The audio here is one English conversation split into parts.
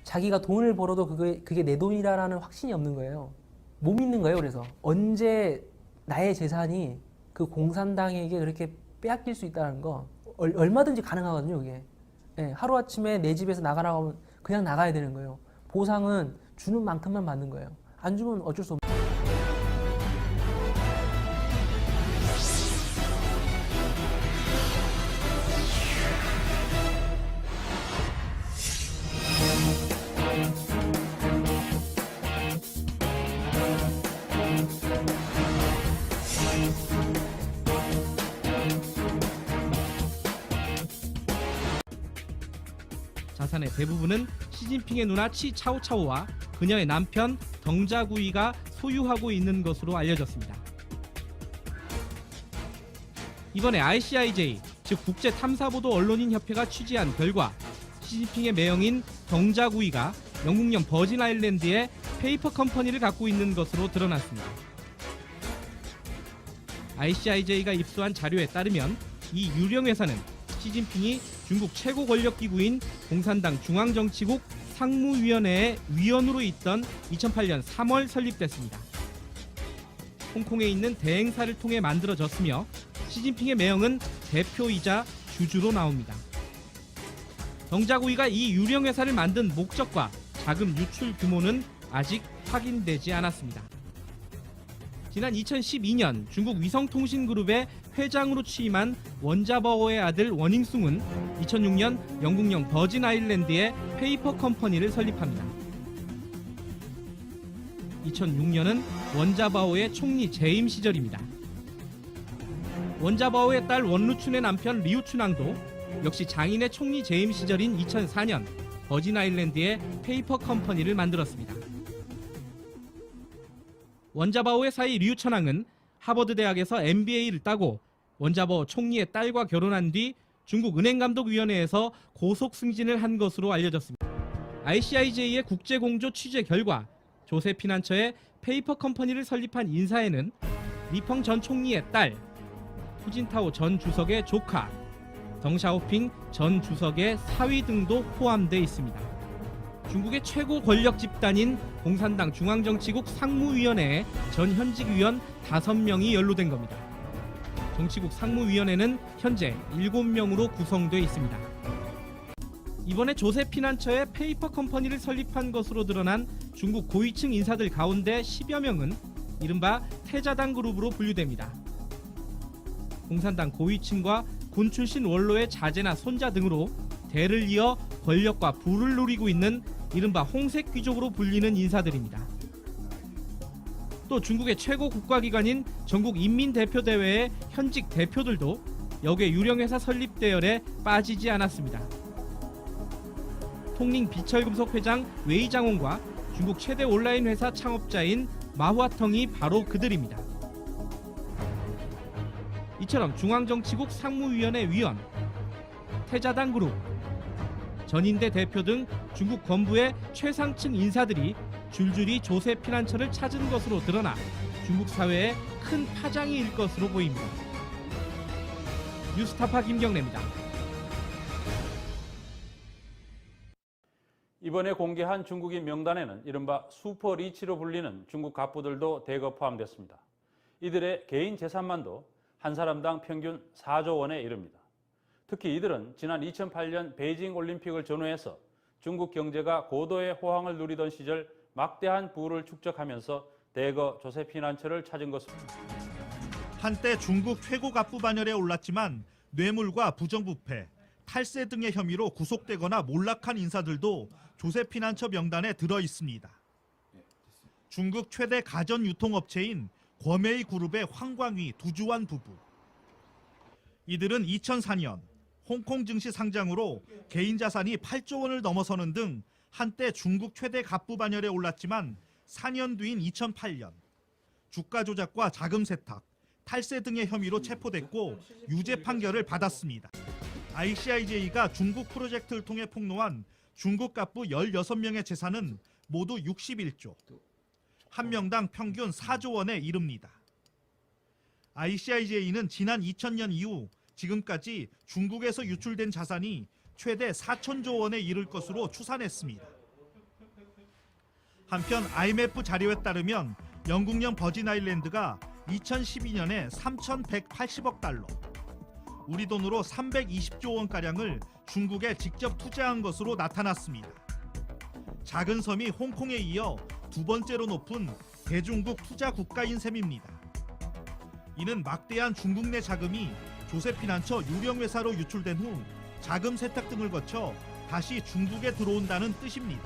자기가 돈을 벌어도 그게 내 돈이라는 확신이 없는 거예요. 못 믿는 거예요. 그래서 언제 나의 재산이 그 공산당에게 그렇게 빼앗길 수 있다는 거 얼마든지 가능하거든요. 그게 예, 하루아침에 내 집에서 나가라고 하면 그냥 나가야 되는 거예요. 보상은 주는 만큼만 받는 거예요. 안 주면 어쩔 수 없는 거예요. 자산의 대부분은 시진핑의 누나 치 차오차오와 그녀의 남편 덩자구이가 소유하고 있는 것으로 알려졌습니다. 이번에 ICIJ, 즉 국제탐사보도 언론인 협회가 취재한 결과 시진핑의 매형인 덩자구이가 영국령 버진 아일랜드의 페이퍼 컴퍼니를 갖고 있는 것으로 드러났습니다. ICIJ가 입수한 자료에 따르면 이 유령 회사는 시진핑이 중국 최고 권력 기구인 공산당 중앙정치국 상무위원회의 위원으로 있던 2008년 3월 설립됐습니다. 홍콩에 있는 대행사를 통해 만들어졌으며 시진핑의 매형은 대표이자 주주로 나옵니다. 덩자구이가 이 유령 회사를 만든 목적과 자금 유출 규모는 아직 확인되지 않았습니다. 지난 2012년 중국 위성통신그룹의 회장으로 취임한 원자버오의 아들 원잉숭은 2006년 영국령 버진 아일랜드의 페이퍼 컴퍼니를 설립합니다. 2006년은 원자바오의 총리 재임 시절입니다. 원자바오의 딸 원루춘의 남편 리우춘왕도 역시 장인의 총리 재임 시절인 2004년 버진 아일랜드의 페이퍼 컴퍼니를 만들었습니다. 원자바오의 사이 리우천왕은 하버드 대학에서 MBA를 따고 원자바오 총리의 딸과 결혼한 뒤 중국 은행감독위원회에서 고속 승진을 한 것으로 알려졌습니다. ICIJ의 국제공조 취재 결과 조세 피난처의 페이퍼 컴퍼니를 설립한 인사에는 리펑 전 총리의 딸, 후진타오 전 주석의 조카, 덩샤오핑 전 주석의 사위 등도 포함되어 있습니다. 중국의 최고 권력 집단인 공산당 중앙정치국 상무위원회에 전 현직 위원 5명이 연루된 겁니다. 정치국 상무위원회는 현재 7명으로 구성되어 있습니다. 이번에 조세 피난처의 페이퍼 컴퍼니를 설립한 것으로 드러난 중국 고위층 인사들 가운데 10여 명은 이른바 태자당 그룹으로 분류됩니다. 공산당 고위층과 군 출신 원로의 자제나 손자 등으로 대를 이어 권력과 부를 누리고 있는 이른바 홍색 귀족으로 불리는 인사들입니다. 또 중국의 최고 국가기관인 전국인민대표대회의 현직 대표들도 역의 유령회사 설립 대열에 빠지지 않았습니다. 통링 비철금속 회장 웨이장홍과 중국 최대 온라인 회사 창업자인 마후아텅이 바로 그들입니다. 이처럼 중앙정치국 상무위원회 위원, 태자당 그룹, 전인대 대표 등 중국 건부의 최상층 인사들이 줄줄이 조세 피난처를 찾은 것으로 드러나 중국 사회에 큰 파장이 일 것으로 보입니다. 뉴스타파 김경래입니다. 이번에 공개한 중국인 명단에는 이른바 슈퍼 리치로 불리는 중국 갑부들도 대거 포함됐습니다. 이들의 개인 재산만도 한 사람당 평균 4조 원에 이릅니다. 특히 이들은 지난 2008년 베이징 올림픽을 전후해서 중국 경제가 고도의 호황을 누리던 시절 막대한 부를 축적하면서 대거 조세 피난처를 찾은 것입니다. 한때 중국 최고 갑부 반열에 올랐지만 뇌물과 부정부패, 탈세 등의 혐의로 구속되거나 몰락한 인사들도 조세 피난처 명단에 들어 있습니다. 중국 최대 가전 유통업체인 권웨이 그룹의 황광희, 두주환 부부. 이들은 2004년 홍콩 증시 상장으로 개인 자산이 8조 원을 넘어서는 등 한때 중국 최대 갑부 반열에 올랐지만 4년 뒤인 2008년 주가 조작과 자금 세탁, 탈세 등의 혐의로 체포됐고 유죄 판결을 받았습니다. ICIJ가 중국 프로젝트를 통해 폭로한 중국 갑부 16명의 재산은 모두 61조, 한 명당 평균 4조 원에 이릅니다. ICIJ는 지난 2000년 이후 지금까지 중국에서 유출된 자산이 최대 4천조 원에 이를 것으로 추산했습니다. 한편 IMF 자료에 따르면 영국령 버진 아일랜드가 2012년에 3,180억 달러, 우리 돈으로 320조 원가량을 중국에 직접 투자한 것으로 나타났습니다. 작은 섬이 홍콩에 이어 두 번째로 높은 대중국 투자 국가인 셈입니다. 이는 막대한 중국 내 자금이 조세피난처 유령 회사로 유출된 후 자금 세탁 등을 거쳐 다시 중국에 들어온다는 뜻입니다.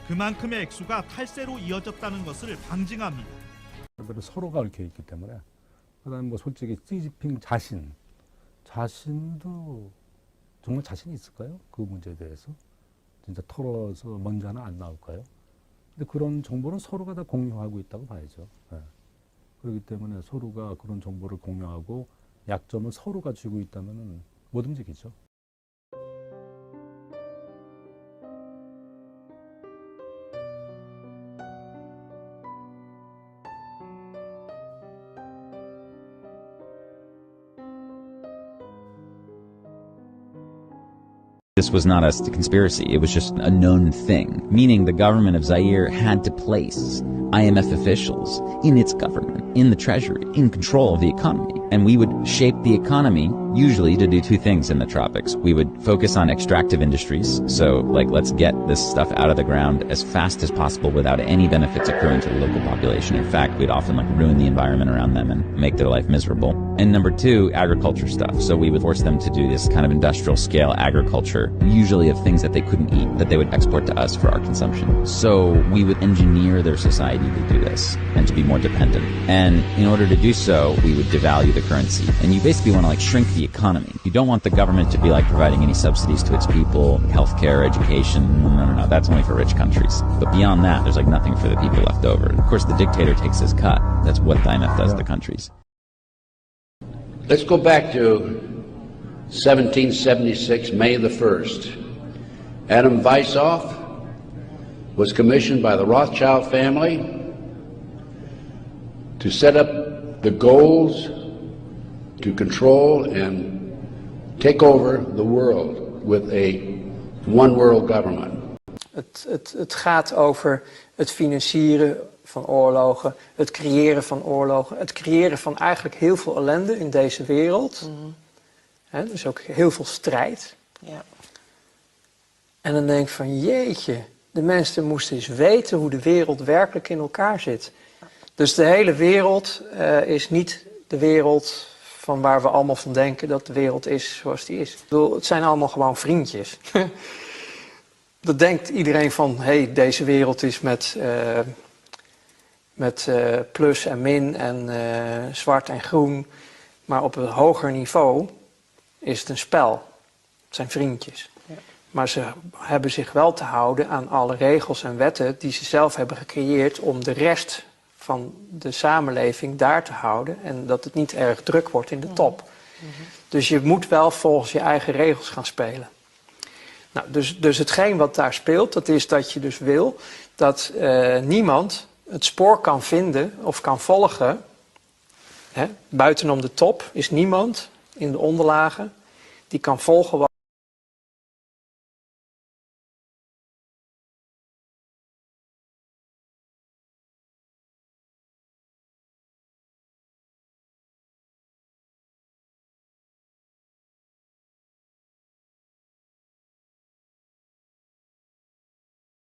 그만큼의 액수가 탈세로 이어졌다는 것을 방증합니다. 서로가 얽혀 있기 때문에, 그다음에 뭐 솔직히 시진핑 자신도 정말 자신이 있을까요? 그 문제에 대해서 진짜 털어서 먼지 하나 안 나올까요? 근데 그런 정보는 서로가 다 공유하고 있다고 봐야죠. 네. 그렇기 때문에 서로가 그런 정보를 공유하고 약점을 서로가 쥐고 있다면은 못 움직이죠. This was not a conspiracy, it was just a known thing, meaning the government of Zaire had to place IMF officials in its government, in the treasury, in control of the economy. And we would shape the economy, usually to do two things in the tropics. We would focus on extractive industries, so like let's get this stuff out of the ground as fast as possible without any benefits accruing to the local population. In fact, we'd often ruin the environment around them and make their life miserable. And number two, agriculture stuff. So we would force them to do this kind of industrial scale agriculture, usually of things that they couldn't eat, that they would export to us for our consumption. So we would engineer their society to do this and to be more dependent. And in order to do so, we would devalue the currency. And you basically want to shrink the economy. You don't want the government to be providing any subsidies to its people, healthcare, education. No. That's only for rich countries. But beyond that, there's nothing for the people left over. Of course, the dictator takes his cut. That's what the IMF does to the countries. Let's go back to 1776, May the 1st. Adam Weishaupt was commissioned by the Rothschild family to set up the goals to control and take over the world with a one world government. Het gaat over het financieren van oorlogen, het creëren van oorlogen, het creëren van eigenlijk heel veel ellende in deze wereld. Dus ook heel veel strijd. Ja. En dan denk ik van jeetje, de mensen moesten eens weten hoe de wereld werkelijk in elkaar zit. Dus de hele wereld is niet de wereld van waar we allemaal van denken dat de wereld is zoals die is. Ik bedoel, het zijn allemaal gewoon vriendjes. Dat denkt iedereen van, hey, deze wereld is met plus en min en zwart en groen. Maar op een hoger niveau is het een spel. Het zijn vriendjes. Ja. Maar ze hebben zich wel te houden aan alle regels en wetten die ze zelf hebben gecreëerd om de rest van de samenleving daar te houden. En dat het niet erg druk wordt in de top. Dus je moet wel volgens je eigen regels gaan spelen. Nou, dus hetgeen wat daar speelt, dat is dat je dus wil dat niemand het spoor kan vinden of kan volgen. Buitenom de top is niemand in de onderlagen die kan volgen wat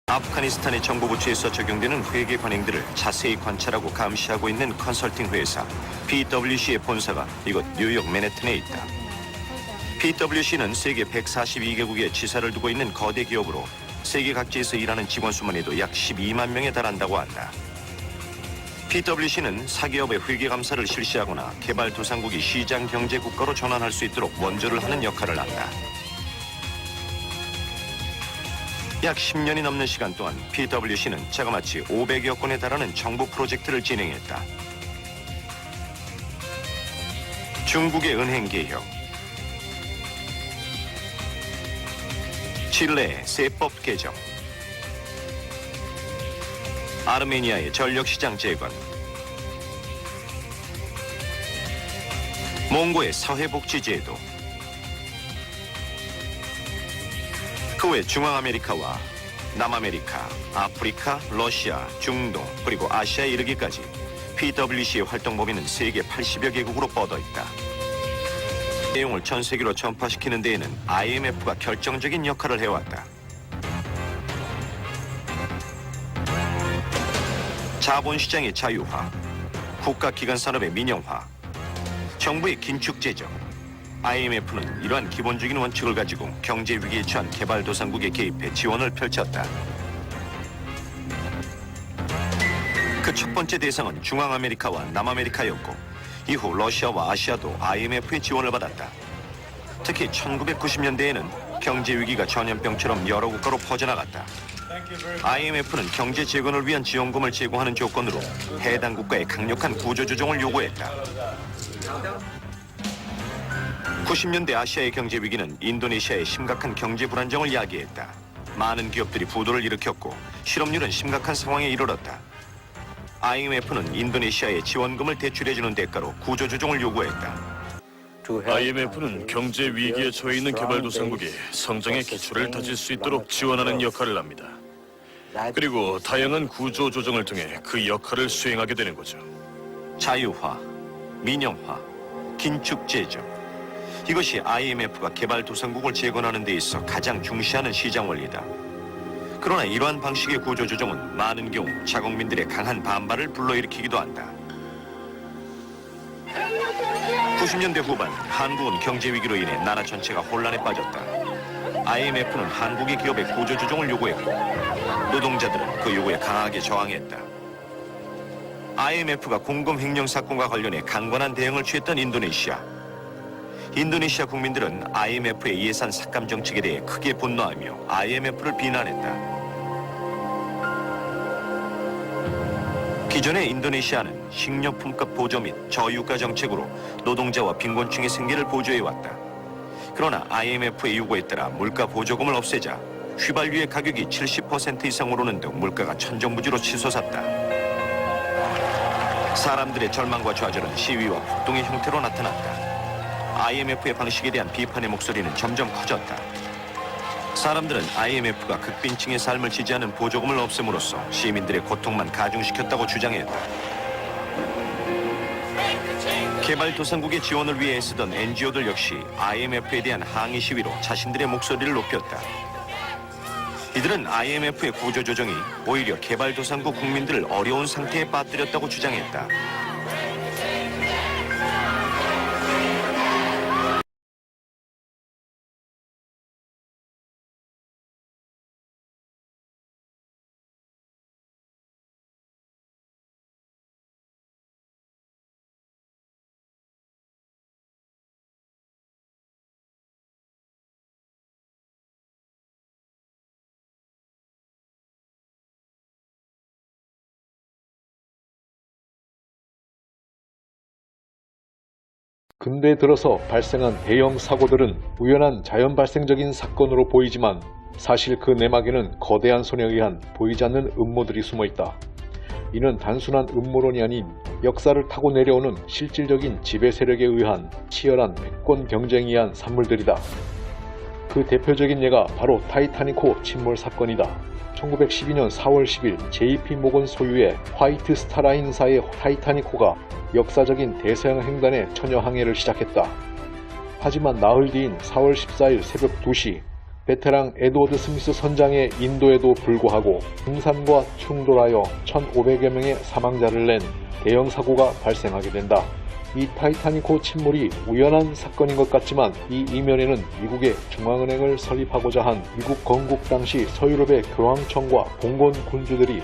아프가니스탄의 정부 부처에서 적용되는 회계 관행들을 자세히 관찰하고 감시하고 있는 컨설팅 회사 PwC의 본사가 이곳 뉴욕 맨해튼에 있다. PwC는 세계 142개국에 지사를 두고 있는 거대 기업으로 세계 각지에서 일하는 직원 수만 해도 약 12만 명에 달한다고 한다. PwC는 사기업의 회계 감사를 실시하거나 개발도상국이 시장 경제 국가로 전환할 수 있도록 원조를 하는 역할을 한다. 약 10년이 넘는 시간 동안 PwC는 자그마치 500여 건에 달하는 정부 프로젝트를 진행했다. 중국의 은행 개혁, 칠레의 세법 개정, 아르메니아의 전력시장 재건, 몽고의 사회복지제도, 그 외 중앙아메리카와 남아메리카, 아프리카, 러시아, 중동, 그리고 아시아에 이르기까지 PWC의 활동 범위는 세계 80여 개국으로 뻗어 있다. 내용을 전 세계로 전파시키는 데에는 IMF가 결정적인 역할을 해왔다. 자본시장의 자유화, 국가기관 산업의 민영화, 정부의 긴축 재정, IMF는 이러한 기본적인 원칙을 가지고 경제 위기에 처한 개발도상국에 개입해 지원을 펼쳤다. 그 첫 번째 대상은 중앙아메리카와 남아메리카였고 이후 러시아와 아시아도 IMF의 지원을 받았다. 특히 1990년대에는 경제 위기가 전염병처럼 여러 국가로 퍼져나갔다. IMF는 경제 재건을 위한 지원금을 제공하는 조건으로 해당 국가의 강력한 구조조정을 요구했다. 90년대 아시아의 경제 위기는 인도네시아의 심각한 경제 불안정을 야기했다. 많은 기업들이 부도를 일으켰고 실업률은 심각한 상황에 이르렀다. IMF는 인도네시아에 지원금을 대출해주는 대가로 구조조정을 요구했다. IMF는 경제 위기에 처해 있는 개발도상국이 성장의 기초를 다질 수 있도록 지원하는 역할을 합니다. 그리고 다양한 구조 조정을 통해 그 역할을 수행하게 되는 거죠. 자유화, 민영화, 긴축 재정. 이것이 IMF가 개발도상국을 재건하는 데 있어 가장 중시하는 시장 원리다. 그러나 이러한 방식의 구조 조정은 많은 경우 자국민들의 강한 반발을 불러일으키기도 한다. 90년대 후반 한국은 경제 위기로 인해 나라 전체가 혼란에 빠졌다. IMF는 한국의 기업의 구조 조정을 요구했고 노동자들은 그 요구에 강하게 저항했다. IMF가 공금 횡령 사건과 관련해 강건한 대응을 취했던 인도네시아. 인도네시아 국민들은 IMF의 예산 삭감 정책에 대해 크게 분노하며 IMF를 비난했다. 기존의 인도네시아는 식료품값 보조 및 저유가 정책으로 노동자와 빈곤층의 생계를 보조해왔다. 그러나 IMF의 요구에 따라 물가 보조금을 없애자 휘발유의 가격이 70% 이상 오르는 등 물가가 천정부지로 치솟았다. 사람들의 절망과 좌절은 시위와 폭동의 형태로 나타났다. IMF의 방식에 대한 비판의 목소리는 점점 커졌다. 사람들은 IMF가 극빈층의 삶을 지지하는 보조금을 없앰으로써 시민들의 고통만 가중시켰다고 주장했다. 개발도상국의 지원을 위해 애쓰던 NGO들 역시 IMF에 대한 항의 시위로 자신들의 목소리를 높였다. 이들은 IMF의 구조조정이 오히려 개발도상국 국민들을 어려운 상태에 빠뜨렸다고 주장했다. 근대 들어서 발생한 대형 사고들은 우연한 자연 발생적인 사건으로 보이지만 사실 그 내막에는 거대한 손에 의한 보이지 않는 음모들이 숨어있다. 이는 단순한 음모론이 아닌 역사를 타고 내려오는 실질적인 지배 세력에 의한 치열한 패권 경쟁에 의한 산물들이다. 그 대표적인 예가 바로 타이타닉호 침몰 사건이다. 1912년 4월 10일 JP 모건 소유의 화이트 스타라인사의 타이타닉호가 역사적인 대서양 횡단의 처녀 항해를 시작했다. 하지만 나흘 뒤인 4월 14일 새벽 2시 베테랑 에드워드 스미스 선장의 인도에도 불구하고 풍산과 충돌하여 1,500여 명의 사망자를 낸 대형 사고가 발생하게 된다. 이 타이타닉호 침몰이 우연한 사건인 것 같지만 이 이면에는 미국의 중앙은행을 설립하고자 한 미국 건국 당시 서유럽의 교황청과 봉건 군주들이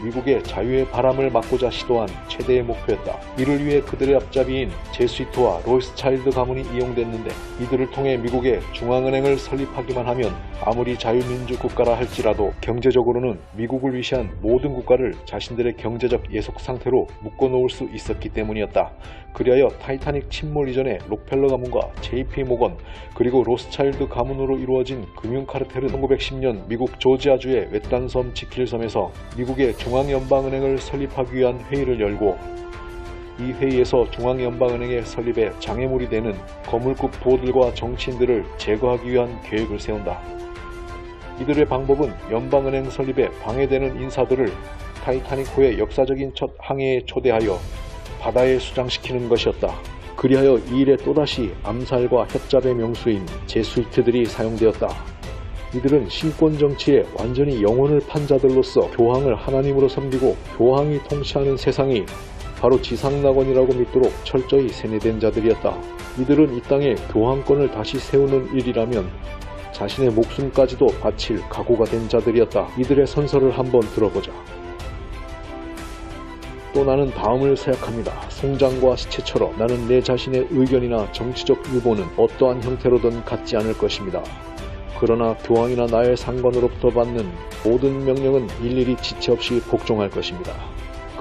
미국의 자유의 바람을 막고자 시도한 최대의 목표였다. 이를 위해 그들의 앞잡이인 제스위트와 로스차일드 가문이 이용됐는데 이들을 통해 미국의 중앙은행을 설립하기만 하면 아무리 자유민주 국가라 할지라도 경제적으로는 미국을 위시한 모든 국가를 자신들의 경제적 예속 상태로 묶어놓을 수 있었기 때문이었다. 그리하여 타이타닉 침몰 이전에 록펠러 가문과 JP 모건 그리고 로스차일드 가문으로 이루어진 금융카르텔은 1910년 미국 조지아주의 외딴섬 지킬섬에서 미국의 중앙연방은행을 설립하기 위한 회의를 열고 이 회의에서 중앙연방은행의 설립에 장애물이 되는 거물급 부호들과 정치인들을 제거하기 위한 계획을 세운다. 이들의 방법은 연방은행 설립에 방해되는 인사들을 타이타닉호의 역사적인 첫 항해에 초대하여 바다에 수장시키는 것이었다. 그리하여 이 일에 또다시 암살과 협잡의 명수인 제수이트들이 사용되었다. 이들은 신권 정치에 완전히 영혼을 판 자들로서 교황을 하나님으로 섬기고 교황이 통치하는 세상이 바로 지상낙원이라고 믿도록 철저히 세뇌된 자들이었다. 이들은 이 땅에 교황권을 다시 세우는 일이라면 자신의 목숨까지도 바칠 각오가 된 자들이었다. 이들의 선서를 한번 들어보자. 또 나는 다음을 생각합니다. 송장과 시체처럼 나는 내 자신의 의견이나 정치적 유보는 어떠한 형태로든 갖지 않을 것입니다. 그러나 교황이나 나의 상관으로부터 받는 모든 명령은 일일이 지체 없이 복종할 것입니다.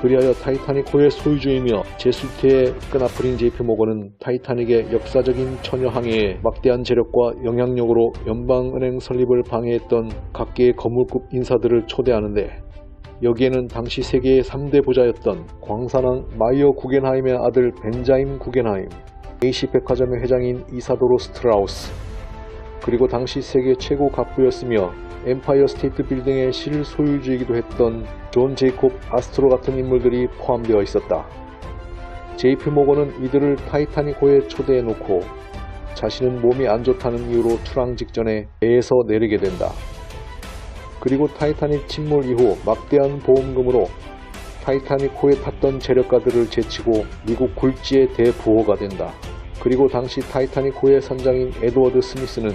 그리하여 타이타닉호의 소유주이며 제수이트의 끈아풀인 JP 모건은 타이타닉의 역사적인 처녀 항해에 막대한 재력과 영향력으로 연방은행 설립을 방해했던 각계의 거물급 인사들을 초대하는데, 여기에는 당시 세계의 3대 부자였던 광산왕 마이어 구겐하임의 아들 벤자임 구겐하임, AC 백화점의 회장인 이사도로 스트라우스, 그리고 당시 세계 최고 갑부였으며 엠파이어 스테이트 빌딩의 실소유주이기도 했던 존 제이콥 아스트로 같은 인물들이 포함되어 있었다. JP 모건은 이들을 타이타닉호에 초대해놓고 자신은 몸이 안 좋다는 이유로 출항 직전에 배에서 내리게 된다. 그리고 타이타닉 침몰 이후 막대한 보험금으로 타이타닉호에 탔던 재력가들을 제치고 미국 굴지의 대부호가 된다. 그리고 당시 타이타닉호의 선장인 에드워드 스미스는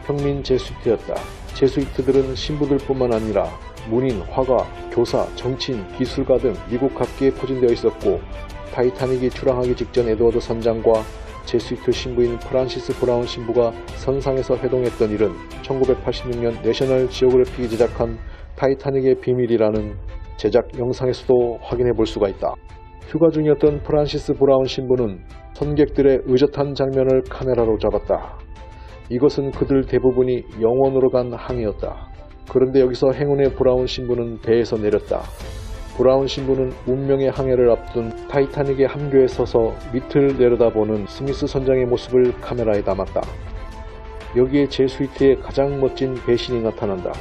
평민 제수이트였다. 제수이트들은 신부들뿐만 아니라 문인, 화가, 교사, 정치인, 기술가 등 미국 각계에 포진되어 있었고, 타이타닉이 출항하기 직전 에드워드 선장과 제수이트 신부인 프란시스 브라운 신부가 선상에서 회동했던 일은 1986년 내셔널 지오그래픽이 제작한 타이타닉의 비밀이라는 제작 영상에서도 확인해 볼 수가 있다. 휴가 중이었던 프란시스 브라운 신부는 선객들의 의젓한 장면을 카메라로 잡았다. 이것은 그들 대부분이 영원으로 간 항해였다. 그런데 여기서 행운의 브라운 신부는 배에서 내렸다. 브라운 신부는 운명의 항해를 앞둔 타이타닉의 함교에 서서 밑을 내려다보는 스미스 선장의 모습을 카메라에 담았다. 여기에 제수이트의 가장 멋진 배신이 나타난다.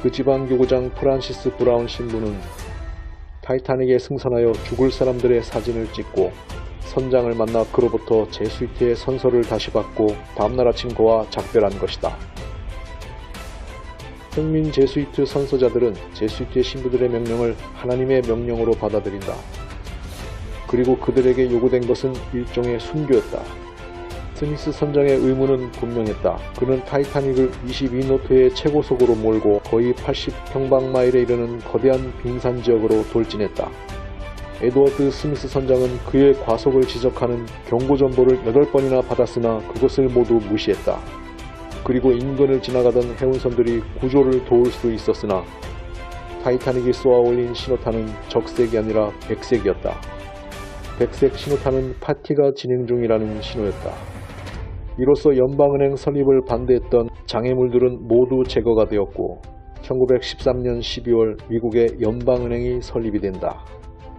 그 집안 교구장 프란시스 브라운 신부는 타이타닉에 승선하여 죽을 사람들의 사진을 찍고 선장을 만나 그로부터 제수이트의 선서를 다시 받고 다음날 아침 그와 작별한 것이다. 평민 제수이트 선서자들은 제수이트의 신부들의 명령을 하나님의 명령으로 받아들인다. 그리고 그들에게 요구된 것은 일종의 순교였다. 스미스 선장의 의무는 분명했다. 그는 타이타닉을 22노트의 최고속으로 몰고 거의 80평방마일에 이르는 거대한 빙산 지역으로 돌진했다. 에드워드 스미스 선장은 그의 과속을 지적하는 경고 전보를 8번이나 받았으나 그것을 모두 무시했다. 그리고 인근을 지나가던 해운선들이 구조를 도울 수 있었으나 타이타닉이 쏘아올린 신호탄은 적색이 아니라 백색이었다. 백색 신호탄은 파티가 진행 중이라는 신호였다. 이로써 연방은행 설립을 반대했던 장애물들은 모두 제거가 되었고 1913년 12월 미국의 연방은행이 설립이 된다.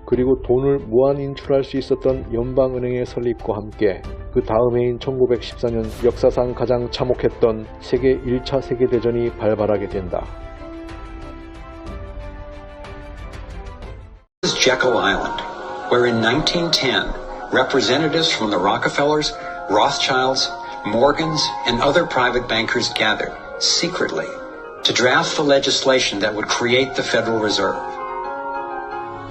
그리고 돈을 무한 인출할 수 있었던 연방은행의 설립과 함께 그 다음 해인 1914년 역사상 가장 참혹했던 세계 1차 세계대전이 발발하게 된다. This is Jekyll Island, where in 1910, representatives from the Rockefellers, Rothschilds, Morgans, and other private bankers gathered secretly to draft the legislation that would create the Federal Reserve.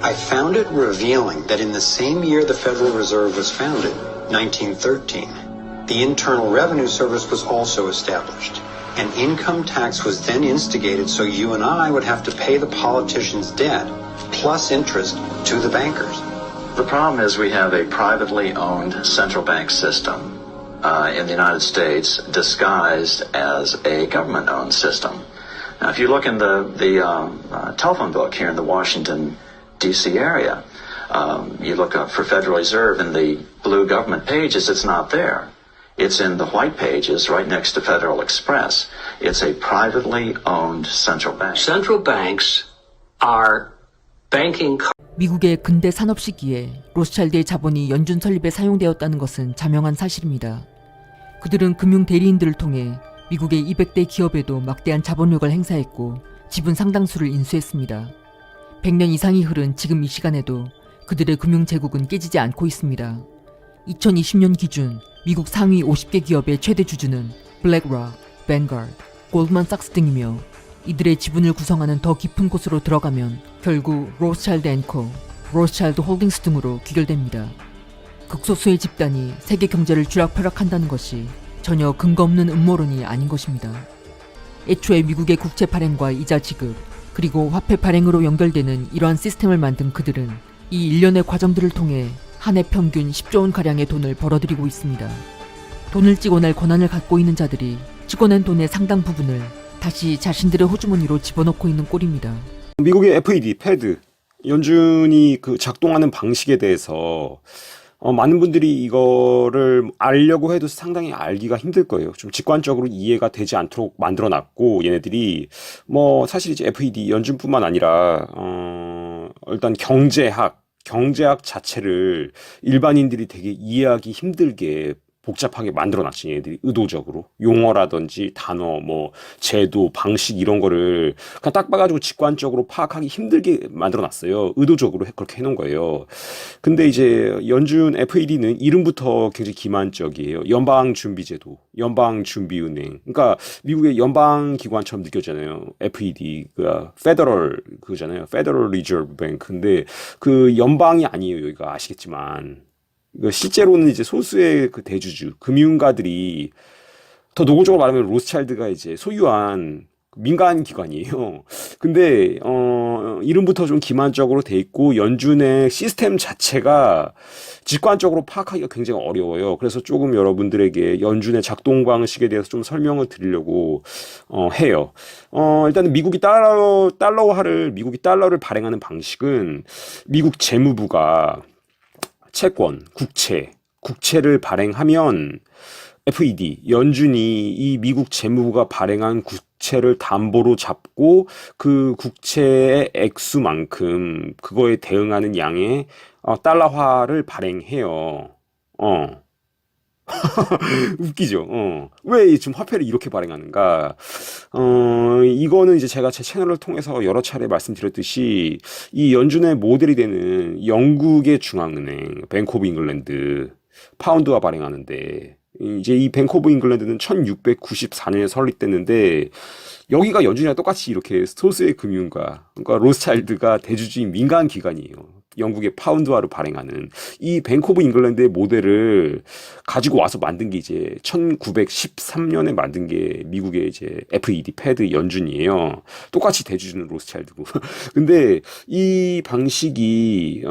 I found it revealing that in the same year the Federal Reserve was founded, 1913, the Internal Revenue Service was also established. An income tax was then instigated so you and I would have to pay the politicians' debt plus interest to the bankers. The problem is we have a privately owned central bank system in the United States disguised as a government-owned system. Now, if you look in the telephone book here in the Washington, D.C. area, you look up for Federal Reserve in the blue government pages, it's not there. It's in the white pages right next to Federal Express. It's a privately owned central bank. Central banks are banking. 미국의 근대 산업 시기에 로스차일드의 자본이 연준 설립에 사용되었다는 것은 자명한 사실입니다. 그들은 금융 대리인들을 통해 미국의 200대 기업에도 막대한 자본력을 행사했고 지분 상당수를 인수했습니다. 100년 이상이 흐른 지금 이 시간에도 그들의 금융 제국은 깨지지 않고 있습니다. 2020년 기준 미국 상위 50개 기업의 최대 주주는 블랙록, 뱅가드, 골드만삭스 등이며 이들의 지분을 구성하는 더 깊은 곳으로 들어가면 결국 로스차일드 앤 코, 로스차일드 홀딩스 등으로 귀결됩니다. 극소수의 집단이 세계 경제를 쥐락펴락한다는 것이 전혀 근거 없는 음모론이 아닌 것입니다. 애초에 미국의 국채 발행과 이자 지급, 그리고 화폐 발행으로 연결되는 이러한 시스템을 만든 그들은 이 일련의 과정들을 통해 한 해 평균 10조 원가량의 돈을 벌어들이고 있습니다. 돈을 찍어낼 권한을 갖고 있는 자들이 찍어낸 돈의 상당 부분을 다시 자신들의 호주머니로 집어넣고 있는 꼴입니다. 미국의 FED, 패드, 연준이 그 작동하는 방식에 대해서 많은 분들이 이거를 알려고 해도 상당히 알기가 힘들 거예요. 좀 직관적으로 이해가 되지 않도록 만들어놨고, 얘네들이 뭐 사실 이제 FED 연준뿐만 아니라 일단 경제학 자체를 일반인들이 되게 이해하기 힘들게 복잡하게 만들어놨지. 얘들이 의도적으로 용어라든지 단어, 뭐 제도, 방식 이런 거를 그냥 딱 봐가지고 직관적으로 파악하기 힘들게 만들어놨어요. 의도적으로 그렇게 해놓은 거예요. 근데 이제 연준 FED는 이름부터 굉장히 기만적이에요. 연방준비제도, 연방준비은행. 그러니까 미국의 연방기관처럼 느껴지잖아요. FED, 그 페더럴 그잖아요. 페더럴 리저브 뱅크. 근데 그 연방이 아니에요. 여기가 아시겠지만. 실제로는 이제 소수의 그 대주주, 금융가들이 더 노골적으로 말하면 로스차일드가 이제 소유한 민간 기관이에요. 근데 이름부터 좀 기만적으로 돼 있고 연준의 시스템 자체가 직관적으로 파악하기가 굉장히 어려워요. 그래서 조금 여러분들에게 연준의 작동 방식에 대해서 좀 설명을 드리려고 해요. 일단은 미국이 달러를 발행하는 방식은 미국 재무부가 채권, 국채를 발행하면 FED, 연준이 이 미국 재무부가 발행한 국채를 담보로 잡고 그 국채의 액수만큼 그거에 대응하는 양의 달러화를 발행해요. 웃기죠. 왜 지금 화폐를 이렇게 발행하는가? 이거는 이제 제가 제 채널을 통해서 여러 차례 말씀드렸듯이 이 연준의 모델이 되는 영국의 중앙은행, 뱅크 오브 잉글랜드, 파운드화 발행하는데, 이제 이 뱅크 오브 잉글랜드는 1694년에 설립됐는데, 여기가 연준이랑 똑같이 이렇게 소수의 금융가, 그러니까 로스차일드가 대주주인 민간 기관이에요. 영국의 파운드화를 발행하는 이 뱅크 오브 잉글랜드의 모델을 가지고 와서 만든 게 이제 1913년에 만든 게 미국의 이제 FED, 패드, 연준이에요. 똑같이 대주주는 로스차일드고. 근데 이 방식이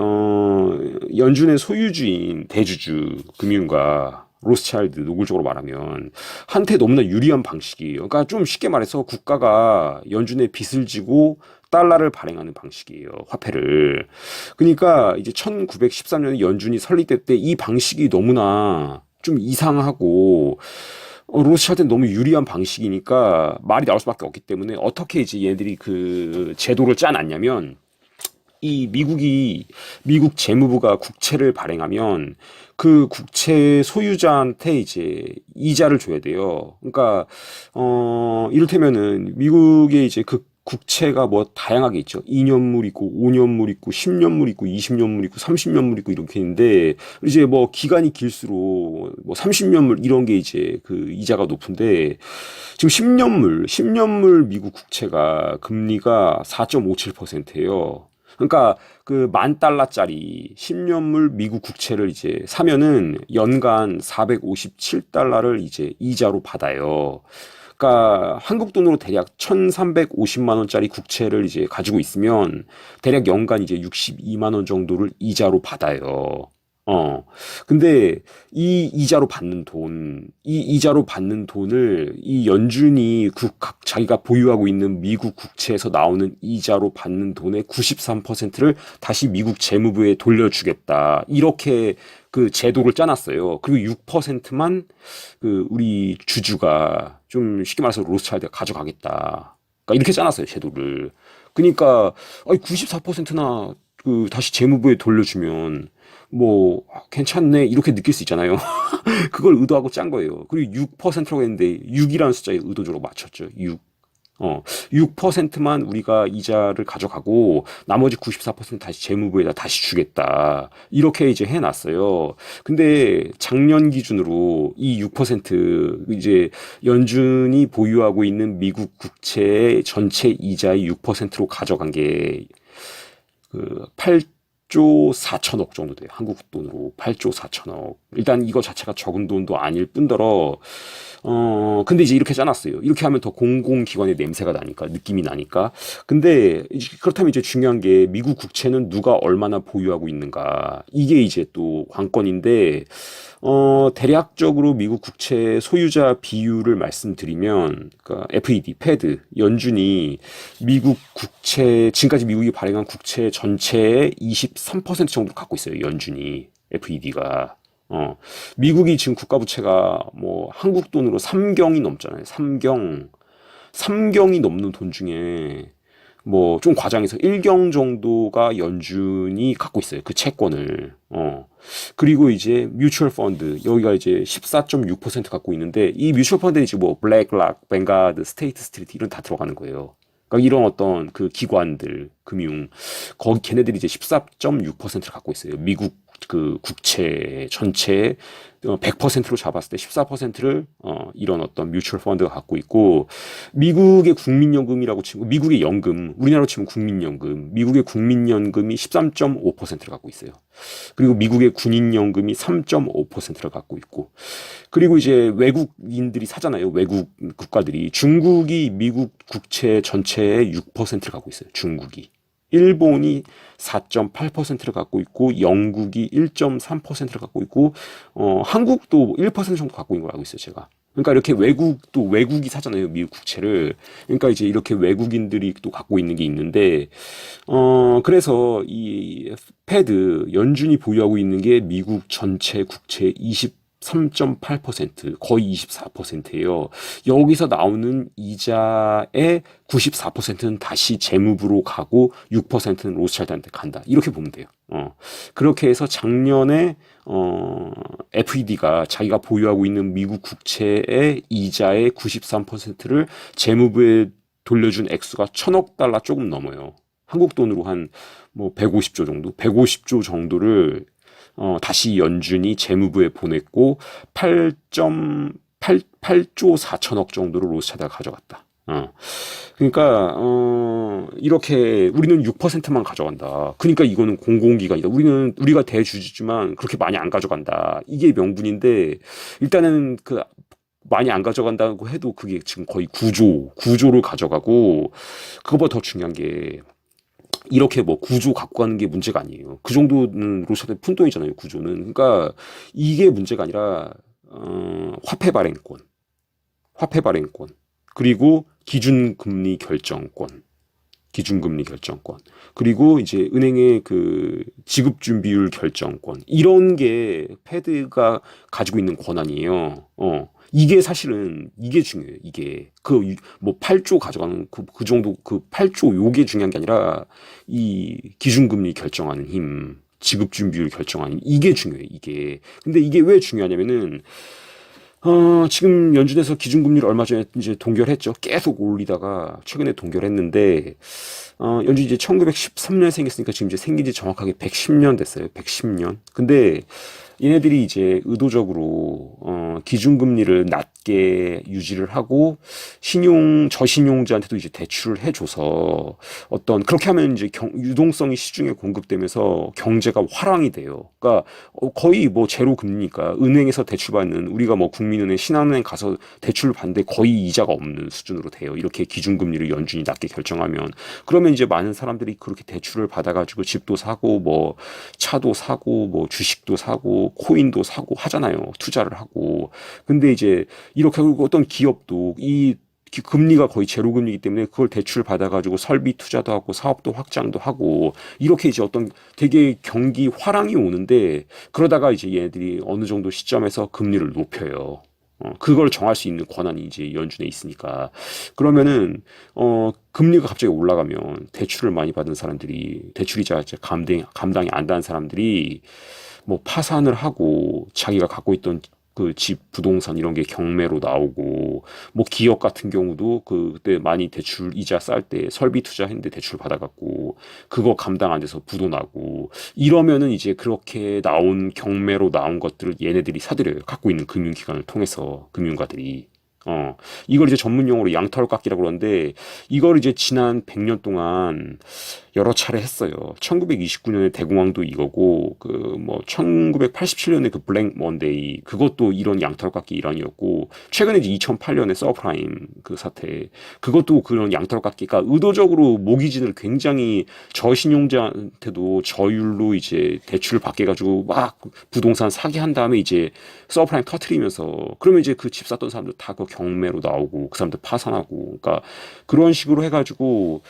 연준의 소유주인 대주주 금융가 로스차일드 노골적으로 말하면 한테 너무나 유리한 방식이에요. 그러니까 좀 쉽게 말해서 국가가 연준에 빚을 지고 달러를 발행하는 방식이에요. 화폐를. 그러니까 이제 1913년에 연준이 설립될 때 이 방식이 너무나 좀 이상하고 로스차일드는 너무 유리한 방식이니까 말이 나올 수밖에 없기 때문에 어떻게 이제 얘들이 그 제도를 짜놨냐면 이 미국 재무부가 국채를 발행하면 그 국채 소유자한테 이제 이자를 줘야 돼요. 그러니까 이를테면은 미국의 이제 그 국채가 뭐 다양하게 있죠. 2년물 있고 5년물 있고 10년물 있고 20년물 있고 30년물 있고 이렇게 있는데 이제 뭐 기간이 길수록 뭐 30년물 이런 게 이제 그 이자가 높은데 지금 10년물 미국 국채가 금리가 4.57%예요. 그러니까 그 $10,000짜리 10년물 미국 국채를 이제 사면은 연간 457달러를 이제 이자로 받아요. 그러니까 한국 돈으로 대략 1,350만 원짜리 국채를 이제 가지고 있으면 대략 연간 이제 62만 원 정도를 이자로 받아요. 근데 이 이자로 받는 돈을 이 연준이 자기가 보유하고 있는 미국 국채에서 나오는 이자로 받는 돈의 93%를 다시 미국 재무부에 돌려주겠다. 이렇게 그 제도를 짜놨어요. 그리고 6%만 그 우리 주주가 좀 쉽게 말해서 로스차일드가 가져가겠다. 그러니까 이렇게 짜놨어요, 제도를. 그러니까 94%나 그 다시 재무부에 돌려주면 괜찮네 이렇게 느낄 수 있잖아요. 그걸 의도하고 짠 거예요. 그리고 6%라고 했는데 6이라는 숫자에 의도적으로 맞췄죠. 6. 6%만 우리가 이자를 가져가고 나머지 94% 다시 재무부에다 다시 주겠다. 이렇게 이제 해놨어요. 근데 작년 기준으로 이 6% 이제 연준이 보유하고 있는 미국 국채의 전체 이자의 6%로 가져간 게 그 8조 4천억 정도 돼요. 한국 돈으로 8조 4천억. 일단 이거 자체가 적은 돈도 아닐 뿐더러 근데 이제 이렇게 짜놨어요. 이렇게 하면 더 공공기관의 냄새가 나니까, 느낌이 나니까. 근데 그렇다면 이제 중요한 게 미국 국채는 누가 얼마나 보유하고 있는가. 이게 이제 또 관건인데, 대략적으로 미국 국채 소유자 비율을 말씀드리면, 그러니까 FED, 패드, 연준이 미국 국채, 지금까지 미국이 발행한 국채 전체의 23% 정도 갖고 있어요. 연준이, FED가. 미국이 지금 국가부채가 한국 돈으로 3경이 넘잖아요. 3경이 넘는 돈 중에 좀 과장해서 1경 정도가 연준이 갖고 있어요. 그 채권을. 그리고 이제 뮤추얼 펀드, 여기가 이제 14.6% 갖고 있는데, 이 뮤추얼 펀드에 이제 블랙락, 뱅가드, 스테이트 스트리트 이런 다 들어가는 거예요. 그러니까 이런 어떤 그 기관들, 금융, 걔네들이 이제 14.6%를 갖고 있어요. 미국 그 국채 전체 100%로 잡았을 때 14%를 이런 어떤 뮤추얼 펀드가 갖고 있고, 미국의 국민연금이라고 치고, 미국의 연금, 우리나라로 치면 국민연금, 미국의 국민연금이 13.5%를 갖고 있어요. 그리고 미국의 군인연금이 3.5%를 갖고 있고, 그리고 이제 외국인들이 사잖아요. 외국 국가들이. 중국이 미국 국채 전체의 6%를 갖고 있어요. 중국이. 일본이 4.8%를 갖고 있고, 영국이 1.3%를 갖고 있고, 한국도 1% 정도 갖고 있는 걸 알고 있어요, 제가. 그러니까 이렇게 외국이 사잖아요, 미국 국채를. 그러니까 이제 이렇게 외국인들이 또 갖고 있는 게 있는데, 그래서 이 패드, 연준이 보유하고 있는 게 미국 전체 국채 23.8%, 거의 24%예요. 여기서 나오는 이자의 94%는 다시 재무부로 가고 6%는 로스차일드한테 간다. 이렇게 보면 돼요. 그렇게 해서 작년에 FED가 자기가 보유하고 있는 미국 국채의 이자의 93%를 재무부에 돌려준 액수가 1,000억 달러 조금 넘어요. 한국 돈으로 한 150조 정도? 150조 정도를 다시 연준이 재무부에 보냈고, 8조 4천억 정도를 로스차일드가 가져갔다. 그러니까 이렇게 우리는 6%만 가져간다. 그러니까 이거는 공공기관이다. 우리가 대주주지만 그렇게 많이 안 가져간다. 이게 명분인데, 일단은 그 많이 안 가져간다고 해도 그게 지금 거의 9조를 가져가고, 그거보다 더 중요한 게, 이렇게 9조 갖고 가는 게 문제가 아니에요. 그 정도는 로스차일드 푼돈이잖아요, 9조는. 그러니까 이게 문제가 아니라 화폐 발행권, 그리고 기준금리 결정권, 그리고 이제 은행의 그 지급 준비율 결정권, 이런 게 패드가 가지고 있는 권한이에요. 이게 사실은 이게 중요해요. 이게 8조 가져가는 그 정도, 그 8조 요게 중요한 게 아니라 이 기준금리 결정하는 힘, 지급 준비율 결정하는 힘, 이게 중요해요. 이게. 근데 이게 왜 중요하냐면은 지금 연준에서 기준금리를 얼마 전에 이제 동결했죠. 계속 올리다가 최근에 동결했는데, 연준이 이제 1913년에 생겼으니까 지금 이제 생긴 지 정확하게 110년 됐어요. 110년. 근데 얘네들이 이제 의도적으로 기준금리를 낮게 유지를 하고 저신용자한테도 이제 대출을 해줘서 그렇게 하면 이제 유동성이 시중에 공급되면서 경제가 화랑이 돼요. 그러니까 거의 제로 금리니까 은행에서 대출받는, 우리가 국민은행, 신한은행 가서 대출을 받는데 거의 이자가 없는 수준으로 돼요. 이렇게 기준금리를 연준이 낮게 결정하면. 그러면 이제 많은 사람들이 그렇게 대출을 받아가지고 집도 사고 차도 사고 주식도 사고 코인도 사고 하잖아요. 투자를 하고. 근데 이제 이렇게 하고 어떤 기업도 이 금리가 거의 제로 금리이기 때문에 그걸 대출 받아가지고 설비 투자도 하고 사업도 확장도 하고, 이렇게 이제 어떤 되게 경기 화랑이 오는데, 그러다가 이제 얘네들이 어느 정도 시점에서 금리를 높여요. 그걸 정할 수 있는 권한이 이제 연준에 있으니까. 그러면은, 금리가 갑자기 올라가면 대출을 많이 받은 사람들이, 대출이자 감당이 안 되는 사람들이 뭐 파산을 하고 자기가 갖고 있던 그 집, 부동산 이런 게 경매로 나오고, 뭐 기업 같은 경우도 그때 많이 대출 이자 쌀 때 설비 투자했는데 대출 받아갖고 그거 감당 안 돼서 부도 나고, 이러면은 이제 그렇게 나온 경매로 나온 것들을 얘네들이 사들여요. 갖고 있는 금융기관을 통해서 금융가들이. 이걸 이제 전문 용어로 양털깎기라고 그러는데, 이걸 이제 지난 100년 동안 여러 차례 했어요. 1929년에 대공황도 이거고, 1987년에 그 블랙 먼데이, 그것도 이런 양털깎기 일환이었고, 최근에 이제 2008년에 서프라임 그 사태, 그것도 그런 양털깎기가 의도적으로 모기진을 굉장히 저신용자한테도 저율로 이제 대출을 받게 해가지고 막 부동산 사게 한 다음에 이제 서프라임 터트리면서, 그러면 이제 그 집 샀던 사람들 다 그 경매로 나오고 그 사람들 파산하고, 그러니까 그런 식으로 해가지고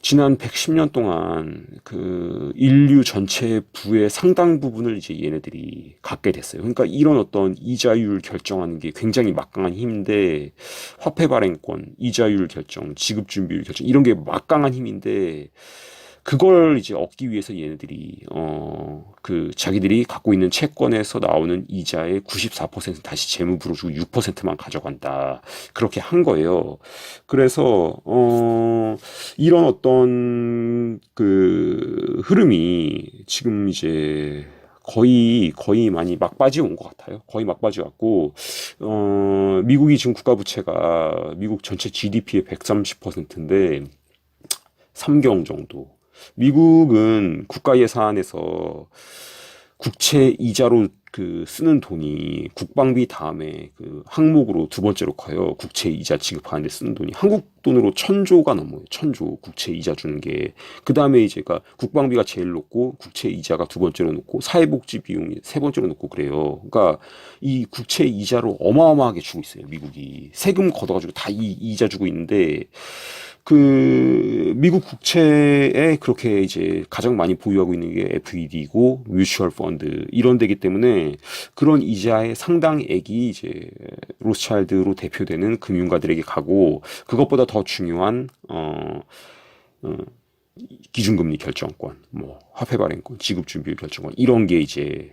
지난 110년 동안 그 인류 전체 부의 상당 부분을 이제 얘네들이 갖게 됐어요. 그러니까 이런 어떤 이자율 결정하는 게 굉장히 막강한 힘인데, 화폐 발행권, 이자율 결정, 지급 준비율 결정, 이런 게 막강한 힘인데, 그걸 이제 얻기 위해서 얘네들이 자기들이 갖고 있는 채권에서 나오는 이자의 94% 다시 재무부로 주고 6%만 가져간다, 그렇게 한 거예요. 그래서 이런 어떤 그 흐름이 지금 이제 거의 많이 막바지 온 것 같아요. 거의 막바지 왔고, 미국이 지금 국가 부채가 미국 전체 GDP의 130%인데 3경 정도. 미국은 국가 예산에서 국채 이자로 쓰는 돈이 국방비 다음에 그 항목으로 두 번째로 커요. 국채 이자 지급하는데 쓰는 돈이 한국 돈으로 1,000조가 넘어요. 1,000조 국채 이자 주는 게. 그 다음에 이제 국방비가 제일 높고, 국채 이자가 두 번째로 높고, 사회복지 비용이 세 번째로 높고 그래요. 그러니까 이 국채 이자로 어마어마하게 주고 있어요. 미국이 세금 걷어가지고 다 이 이자 주고 있는데, 미국 국채에 그렇게 이제 가장 많이 보유하고 있는 게 FED고 뮤추얼 펀드 이런 데기 때문에, 그런 이자의 상당액이 이제 로스차일드로 대표되는 금융가들에게 가고, 그것보다 더 중요한 기준금리 결정권, 뭐 화폐 발행권, 지급 준비율 결정권, 이런 게 이제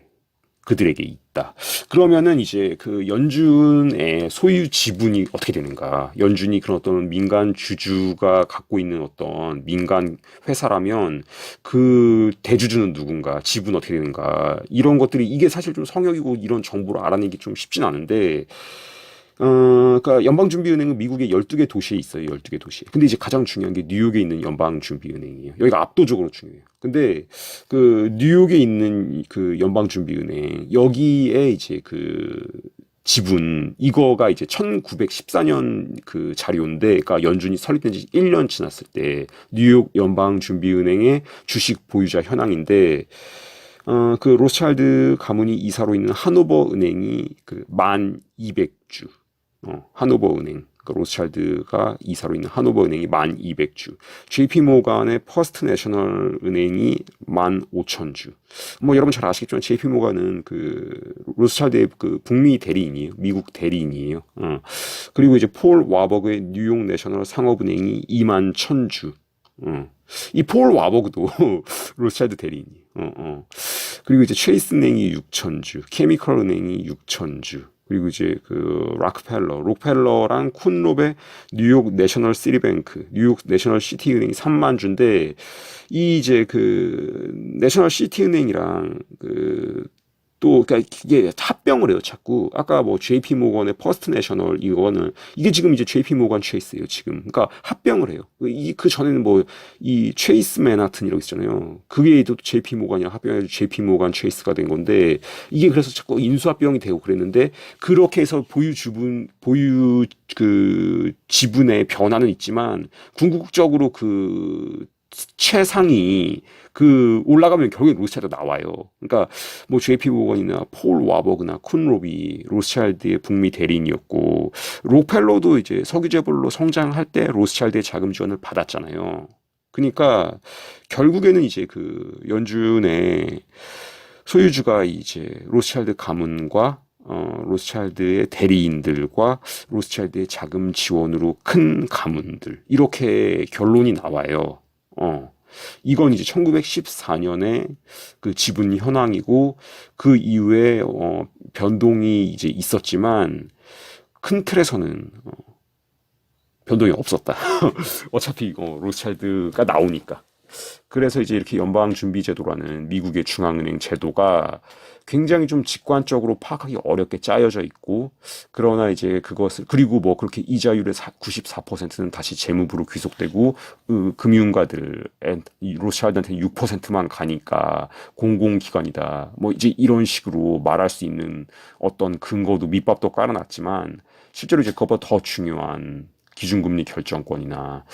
그들에게 있다. 그러면은 이제 그 연준의 소유 지분이 어떻게 되는가? 연준이 그런 어떤 민간 주주가 갖고 있는 어떤 민간 회사라면 그 대주주는 누군가? 지분 어떻게 되는가? 이런 것들이, 이게 사실 좀 성역이고 이런 정보를 알아내기 좀 쉽진 않은데, 그러니까 연방준비은행은 미국의 12개 도시에 있어요. 12개 도시. 근데 이제 가장 중요한 게 뉴욕에 있는 연방준비은행이에요. 여기가 압도적으로 중요해요. 근데 그 뉴욕에 있는 그 연방준비은행, 여기에 이제 그 지분, 이거가 이제 1914년 그 자료인데, 그러니까 연준이 설립된 지 1년 지났을 때 뉴욕 연방준비은행의 주식 보유자 현황인데, 그 로스차일드 가문이 이사로 있는 하노버 은행이 그 1,200주, 하노버 은행, 그 로스차일드가 이사로 있는 하노버 은행이 1,200주, JP 모간의 퍼스트 내셔널 은행이 15,000주. 뭐 여러분 잘 아시겠지만 JP 모간은 그 로스차일드의 그 북미 대리인이에요. 미국 대리인이에요. 그리고 이제 폴 와버그의 뉴욕 내셔널 상업은행이 21,000주. 이 폴 와버그도 로스차일드 대리인이에요. 그리고 이제 체이스 은행이 6,000주, 케미컬 은행이 6,000주, 그리고 이제 그 록펠러랑 쿤롭의 뉴욕 내셔널 시티뱅크, 뉴욕 내셔널 시티 은행이 3만 주인데, 이 이제 그 내셔널 시티 은행이랑 그러니까 이게 합병을 해요, 자꾸. 아까 뭐 JP 모건의 퍼스트 내셔널, 이게 지금 이제 JP 모건 체이스예요, 지금. 그러니까 합병을 해요. 그 전에는 뭐 이 체이스 맨하튼이라고 있잖아요. 그게 또 JP 모건이랑 합병해서 JP 모건 체이스가 된 건데, 이게 그래서 자꾸 인수합병이 되고 그랬는데, 그렇게 해서 보유 지분의 변화는 있지만, 궁극적으로 그 최상위 올라가면 결국에 로스차일드가 나와요. 그러니까 뭐 JP 모건이나 폴 와버그나 쿤롭이 로스차일드의 북미 대리인이었고, 록펠러도 이제 석유재벌로 성장할 때 로스차일드의 자금 지원을 받았잖아요. 그러니까 결국에는 이제 그 연준의 소유주가 이제 로스차일드 가문과 로스차일드의 대리인들과 로스차일드의 자금 지원으로 큰 가문들 이렇게 결론이 나와요. 이건 이제 1914년에 그 지분 현황이고 그 이후에 변동이 이제 있었지만 큰 틀에서는 변동이 없었다. 어차피 로스차일드가 나오니까. 그래서 이제 이렇게 연방준비제도라는 미국의 중앙은행 제도가 굉장히 좀 직관적으로 파악하기 어렵게 짜여져 있고, 그러나 이제 그것을, 그리고 뭐 그렇게 이자율의 94%는 다시 재무부로 귀속되고, 금융가들, 로스차일드한테 6%만 가니까 공공기관이다. 뭐 이제 이런 식으로 말할 수 있는 어떤 근거도 밑밥도 깔아놨지만, 실제로 이제 그것보다 더 중요한 기준금리 결정권이나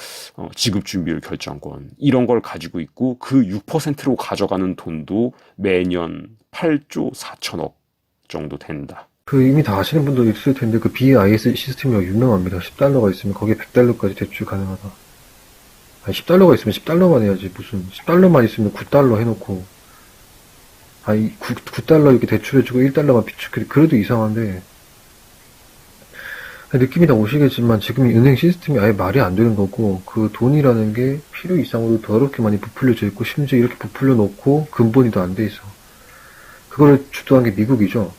지급준비율 결정권 이런 걸 가지고 있고 그 6%로 가져가는 돈도 매년 8조 4천억 정도 된다. 그 이미 다 아시는 분도 있을 텐데 그 BIS 시스템이 유명합니다. 10달러가 있으면 거기에 100달러까지 대출 가능하다. 아니 10달러가 있으면 10달러만 해야지 무슨 10달러만 있으면 9달러 해놓고 아니 9달러 이렇게 대출해주고 1달러만 비축해 그래도 이상한데 느낌이 다 오시겠지만 지금 이 은행 시스템이 아예 말이 안 되는 거고 그 돈이라는 게 필요 이상으로 더럽게 많이 부풀려져 있고 심지어 이렇게 부풀려 놓고 근본이 더 안 돼 있어. 그거를 주도한 게 미국이죠.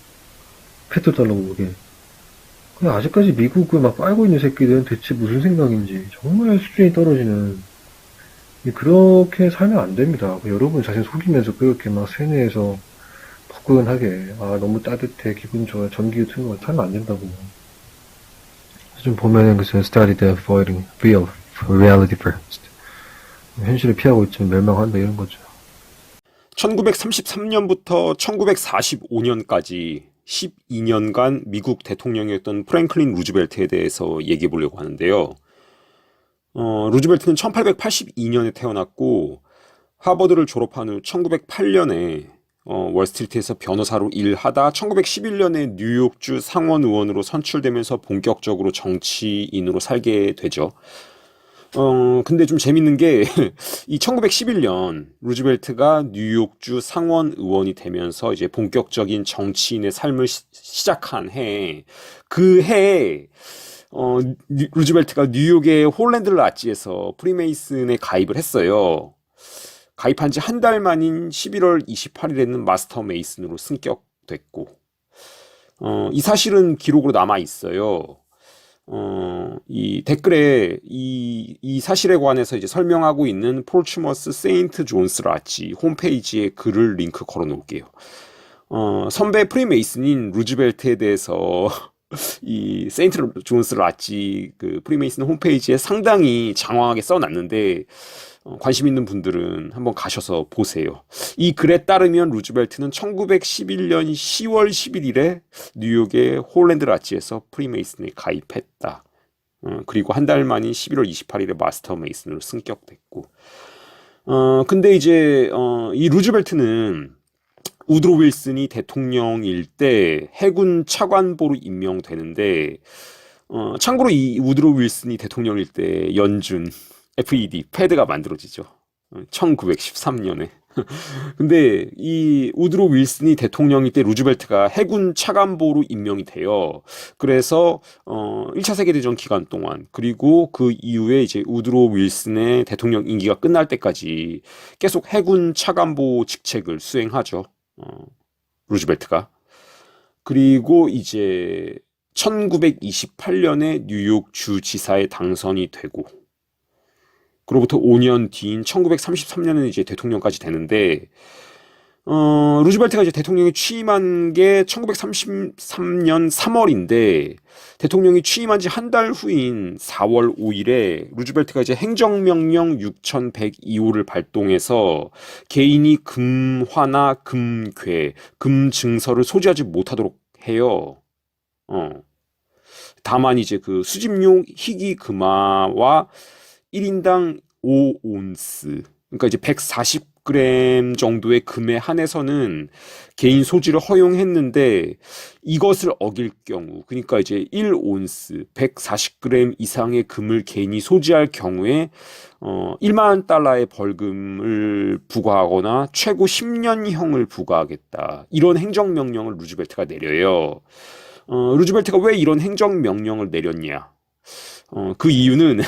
페트달러고 그게. 근데 아직까지 미국을 막 빨고 있는 새끼들은 대체 무슨 생각인지 정말 수준이 떨어지는 그렇게 살면 안 됩니다. 여러분 자신 속이면서 그렇게 막 세뇌해서 포근하게 너무 따뜻해 기분 좋아 전기 같은 거 살면 안 된다고. 좀 보면은 그 study the avoiding real reality first. 현실을 피하고 있지만 멸망한다 이런 거죠. 1933년부터 1945년까지 12년간 미국 대통령이었던 프랭클린 루즈벨트에 대해서 얘기해 보려고 하는데요. 루즈벨트는 1882년에 태어났고 하버드를 졸업한 후 1908년에 월스트리트에서 변호사로 일하다 1911년에 뉴욕주 상원의원으로 선출되면서 본격적으로 정치인으로 살게 되죠. 근데 좀 재밌는 게 이 1911년 루즈벨트가 뉴욕주 상원의원이 되면서 이제 본격적인 정치인의 삶을 시작한 해에 그 해에 루즈벨트가 뉴욕의 홀랜드 라지에서 프리메이슨에 가입을 했어요. 가입한 지 한 달 만인 11월 28일에는 마스터 메이슨으로 승격됐고 이 사실은 기록으로 남아 있어요. 이 댓글에 이 사실에 관해서 이제 설명하고 있는 폴츠머스 세인트 존스 라치 홈페이지에 글을 링크 걸어 놓을게요. 선배 프리메이슨인 루즈벨트에 대해서 이 세인트 존스 라치 그 프리메이슨 홈페이지에 상당히 장황하게 써놨는데 관심 있는 분들은 한번 가셔서 보세요. 이 글에 따르면 루즈벨트는 1911년 10월 11일에 뉴욕의 홀랜드 라지에서 프리메이슨에 가입했다. 그리고 한 달 만인 11월 28일에 마스터 메이슨으로 승격됐고. 근데 이제 이 루즈벨트는 우드로 윌슨이 대통령일 때 해군 차관보로 임명되는데 참고로 이 우드로 윌슨이 대통령일 때 연준 FED, 패드가 만들어지죠. 1913년에. 근데 이 우드로 윌슨이 대통령일 때 루즈벨트가 해군 차관보로 임명이 돼요. 그래서 1차 세계대전 기간 동안 그리고 그 이후에 이제 우드로 윌슨의 대통령 임기가 끝날 때까지 계속 해군 차관보 직책을 수행하죠. 루즈벨트가. 그리고 이제 1928년에 뉴욕 주지사에 당선이 되고 그로부터 5년 뒤인 1933년에 이제 대통령까지 되는데, 루즈벨트가 이제 대통령에 취임한 게 1933년 3월인데, 대통령이 취임한 지 한 달 후인 4월 5일에 루즈벨트가 이제 행정명령 6102호를 발동해서 개인이 금화나 금괴, 금증서를 소지하지 못하도록 해요. 다만 이제 그 수집용 희귀 금화와 1인당 5온스, 그러니까 이제 140 40g 정도의 금에 한해서는 개인 소지를 허용했는데 이것을 어길 경우, 그러니까 이제 1온스 140g 이상의 금을 개인이 소지할 경우에 1만 달러의 벌금을 부과하거나 최고 10년형을 부과하겠다. 이런 행정명령을 루즈벨트가 내려요. 루즈벨트가 왜 이런 행정명령을 내렸냐? 그 이유는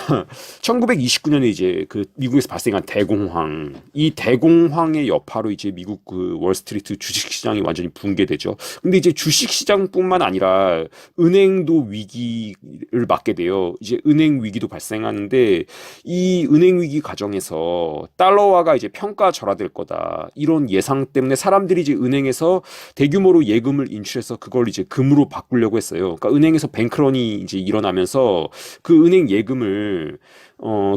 1929년에 이제 그 미국에서 발생한 대공황, 이 대공황의 여파로 이제 미국 그 월스트리트 주식시장이 완전히 붕괴되죠. 근데 이제 주식시장뿐만 아니라 은행도 위기를 맞게 돼요. 이제 은행 위기도 발생하는데 이 은행 위기 과정에서 달러화가 이제 평가절하될 거다. 이런 예상 때문에 사람들이 이제 은행에서 대규모로 예금을 인출해서 그걸 이제 금으로 바꾸려고 했어요. 그러니까 은행에서 뱅크런이 이제 일어나면서 그 은행 예금을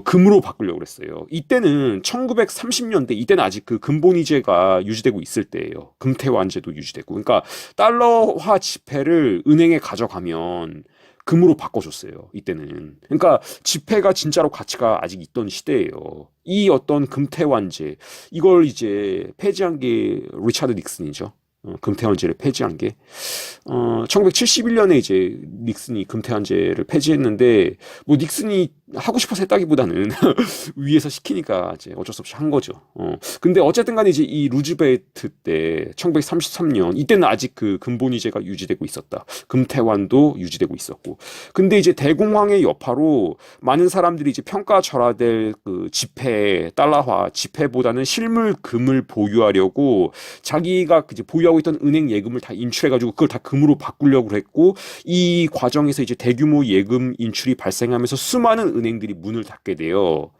금으로 바꾸려고 그랬어요. 이때는 1930년대, 이때는 아직 그 금본위제가 유지되고 있을 때예요. 금태환제도 유지되고. 그러니까 달러화 지폐를 은행에 가져가면 금으로 바꿔줬어요. 이때는. 그러니까 지폐가 진짜로 가치가 아직 있던 시대예요. 이 어떤 금태환제, 이걸 이제 폐지한 게 리차드 닉슨이죠. 금태환제를 폐지한 게 1971년에 이제 닉슨이 금태환제를 폐지했는데 뭐 닉슨이 하고 싶어서 했다기보다는 위에서 시키니까 이제 어쩔 수 없이 한 거죠. 근데 어쨌든 간에 이제 이 루즈벨트 때 1933년 이때는 아직 그 금본위제가 유지되고 있었다. 금태환도 유지되고 있었고. 근데 이제 대공황의 여파로 많은 사람들이 이제 평가절하될 그 지폐, 달러화 지폐보다는 실물 금을 보유하려고 자기가 이제 보유하고 있던 은행 예금을 다 인출해가지고 그걸 다 금으로 바꾸려고 했고, 이 과정에서 이제 대규모 예금 인출이 발생하면서 수많은 은행들이 문을 닫게 돼요.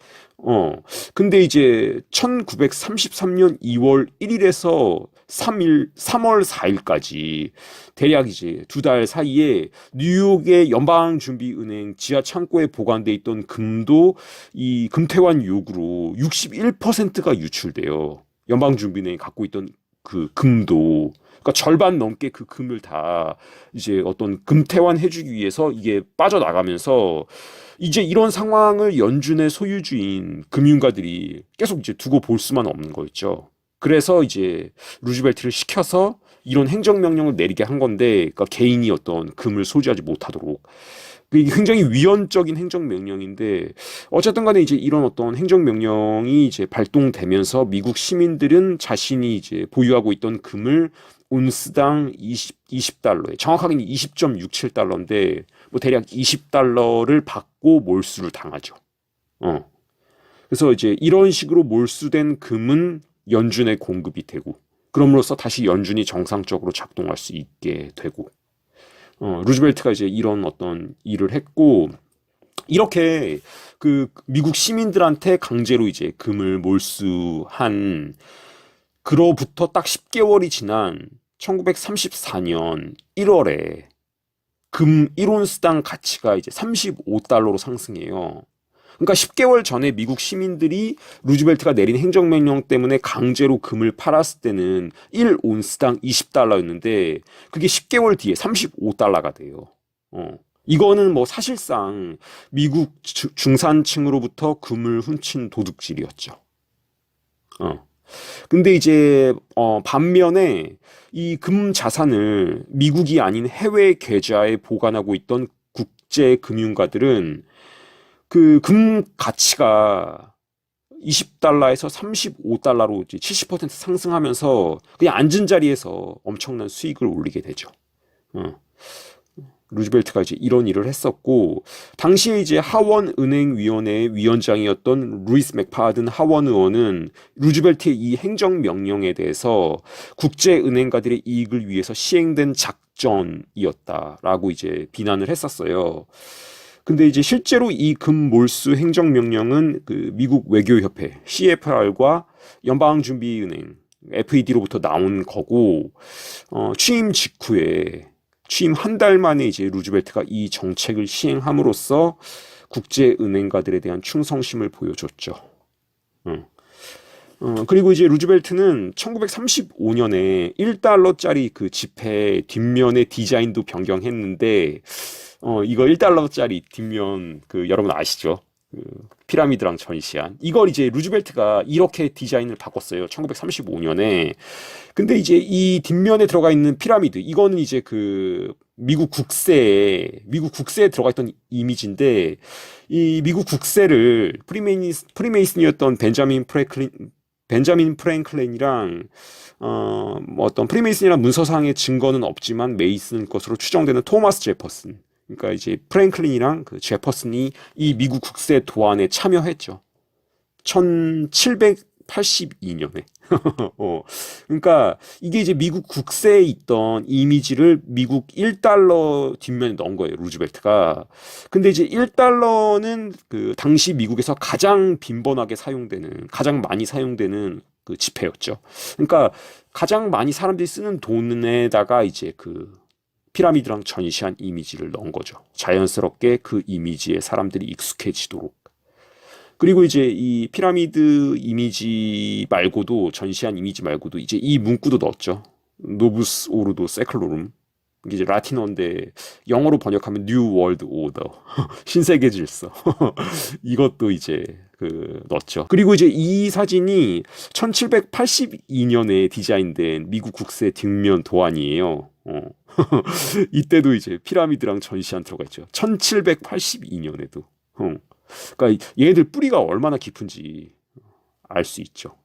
근데 이제 1933년 2월 1일에서 3월 4일까지 대략 이제 2달 사이에 뉴욕의 연방준비은행 지하 창고에 보관돼 있던 금도 이 금태환 요구로 61%가 유출돼요. 연방준비은행이 갖고 있던 그 금도. 그러니까 절반 넘게 그 금을 다 이제 어떤 금태환 해주기 위해서 이게 빠져나가면서 이제 이런 상황을 연준의 소유주인 금융가들이 계속 이제 두고 볼 수만 없는 거였죠. 그래서 이제 루즈벨트를 시켜서 이런 행정명령을 내리게 한 건데, 그러니까 개인이 어떤 금을 소지하지 못하도록. 이게 굉장히 위헌적인 행정명령인데, 어쨌든 간에 이제 이런 어떤 행정명령이 이제 발동되면서 미국 시민들은 자신이 이제 보유하고 있던 금을 온스당 20달러에, 정확하게는 20.67달러인데, 뭐 대략 20달러를 받고 몰수를 당하죠. 그래서 이제 이런 식으로 몰수된 금은 연준에 공급이 되고, 그럼으로써 다시 연준이 정상적으로 작동할 수 있게 되고, 루즈벨트가 이제 이런 어떤 일을 했고, 이렇게 그 미국 시민들한테 강제로 이제 금을 몰수한 그로부터 딱 10개월이 지난 1934년 1월에 금 1온스당 가치가 이제 35달러로 상승해요. 그러니까 10개월 전에 미국 시민들이 루즈벨트가 내린 행정명령 때문에 강제로 금을 팔았을 때는 1온스당 20달러였는데 그게 10개월 뒤에 35달러가 돼요. 이거는 뭐 사실상 미국 중산층으로부터 금을 훔친 도둑질이었죠. 근데 이제 반면에 이 금 자산을 미국이 아닌 해외 계좌에 보관하고 있던 국제 금융가들은 그 금 가치가 20달러에서 35달러로 이제 70% 상승하면서 그냥 앉은 자리에서 엄청난 수익을 올리게 되죠. 루즈벨트가 이제 이런 일을 했었고, 당시에 이제 하원은행위원회 위원장이었던 루이스 맥파든 하원 의원은 루즈벨트의 이 행정명령에 대해서 국제은행가들의 이익을 위해서 시행된 작전이었다라고 이제 비난을 했었어요. 근데 이제 실제로 이 금 몰수 행정명령은 그 미국 외교협회 CFR과 연방준비은행 FED로부터 나온 거고, 취임 직후에 취임 한 달 만에 이제 루즈벨트가 이 정책을 시행함으로써 국제은행가들에 대한 충성심을 보여줬죠. 그리고 이제 루즈벨트는 1935년에 1달러짜리 그 지폐 뒷면의 디자인도 변경했는데, 이거 1달러짜리 뒷면 그 여러분 아시죠? 피라미드랑 전시한 이걸 이제 루즈벨트가 이렇게 디자인을 바꿨어요. 1935년에. 근데 이제 이 뒷면에 들어가 있는 피라미드 이거는 이제 그 미국 국세에 들어가 있던 이미지인데 이 미국 국세를 프리메이슨이었던 벤자민 프랭클린이랑 뭐 어떤 프리메이슨이란 문서상의 증거는 없지만 메이슨 것으로 추정되는 토마스 제퍼슨 그러니까 이제 프랭클린이랑 그 제퍼슨이 이 미국 국세 도안에 참여했죠. 1782년에. 그러니까 이게 이제 미국 국세에 있던 이미지를 미국 1달러 뒷면에 넣은 거예요, 루즈벨트가. 근데 이제 1달러는 그 당시 미국에서 가장 빈번하게 사용되는, 가장 많이 사용되는 그 지폐였죠. 그러니까 가장 많이 사람들이 쓰는 돈에다가 이제 그 피라미드랑 전시한 이미지를 넣은 거죠. 자연스럽게 그 이미지에 사람들이 익숙해지도록. 그리고 이제 이 피라미드 이미지 말고도 전시한 이미지 말고도 이제 이 문구도 넣었죠. 노부스 오르도 세클로룸. 이게 이제 라틴어인데 영어로 번역하면 뉴 월드 오더. 신세계 질서. 이것도 이제 그 넣었죠. 그리고 이제 이 사진이 1782년에 디자인된 미국 국세 뒷면 도안이에요. 이때도 이제 피라미드랑 전시안 들어가 있죠. 1782년에도. 그러니까 얘네들 뿌리가 얼마나 깊은지 알 수 있죠.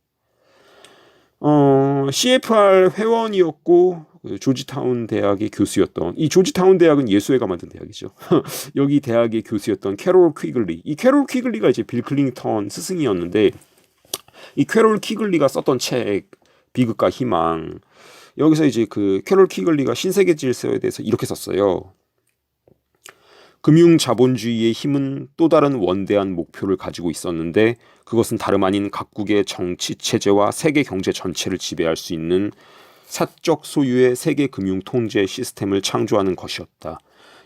CFR 회원이었고 조지타운 대학의 교수였던 이 조지타운 대학은 예수회가 만든 대학이죠. 여기 대학의 교수였던 캐롤 퀴글리. 이 캐롤 퀴글리가 이제 빌 클린턴 스승이었는데 이 캐롤 퀴글리가 썼던 책 비극과 희망. 여기서 이제 그 캐롤 퀴글리가 신세계 질서에 대해서 이렇게 썼어요. 금융 자본주의의 힘은 또 다른 원대한 목표를 가지고 있었는데 그것은 다름 아닌 각국의 정치 체제와 세계 경제 전체를 지배할 수 있는 사적 소유의 세계 금융 통제 시스템을 창조하는 것이었다.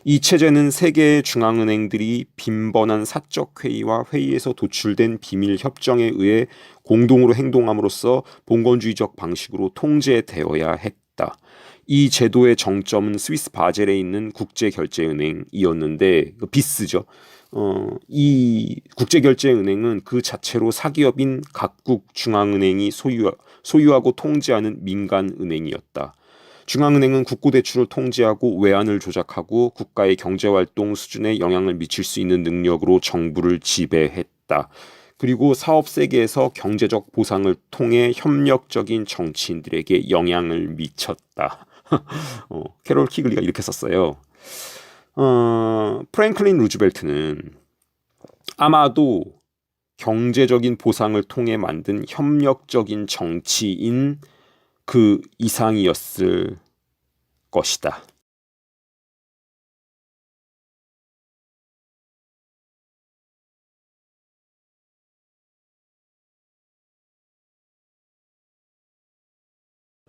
이 체제는 세계의 중앙은행들이 빈번한 사적 회의와 회의에서 도출된 비밀 협정에 의해 공동으로 행동함으로써 봉건주의적 방식으로 통제되어야 했다. 이 제도의 정점은 스위스 바젤에 있는 국제결제은행이었는데 비스죠. 이 국제결제은행은 그 자체로 사기업인 각국 중앙은행이 소유하고 통제하는 민간은행이었다. 중앙은행은 국고대출을 통제하고 외환을 조작하고 국가의 경제활동 수준에 영향을 미칠 수 있는 능력으로 정부를 지배했다. 그리고 사업 세계에서 경제적 보상을 통해 협력적인 정치인들에게 영향을 미쳤다. 캐롤 퀴글리가 이렇게 썼어요. 프랭클린 루즈벨트는 아마도 경제적인 보상을 통해 만든 협력적인 정치인 그 이상이었을 것이다.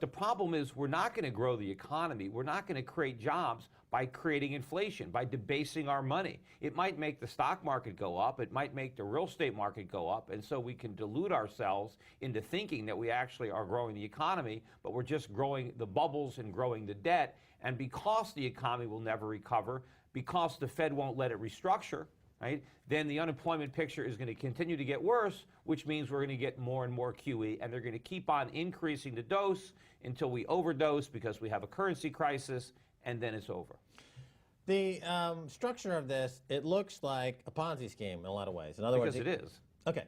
The problem is we're not going to grow the economy. We're not going to create jobs by creating inflation, by debasing our money. It might make the stock market go up. It might make the real estate market go up. And so we can delude ourselves into thinking that we actually are growing the economy, but we're just growing the bubbles and growing the debt. And because the economy will never recover, because the Fed won't let it restructure, right, then the unemployment picture is going to continue to get worse, which means we're going to get more and more QE, and they're going to keep on increasing the dose until we overdose because we have a currency crisis, and then it's over. The structure of this, it looks like a Ponzi scheme in a lot of ways. In other words, it is. Okay,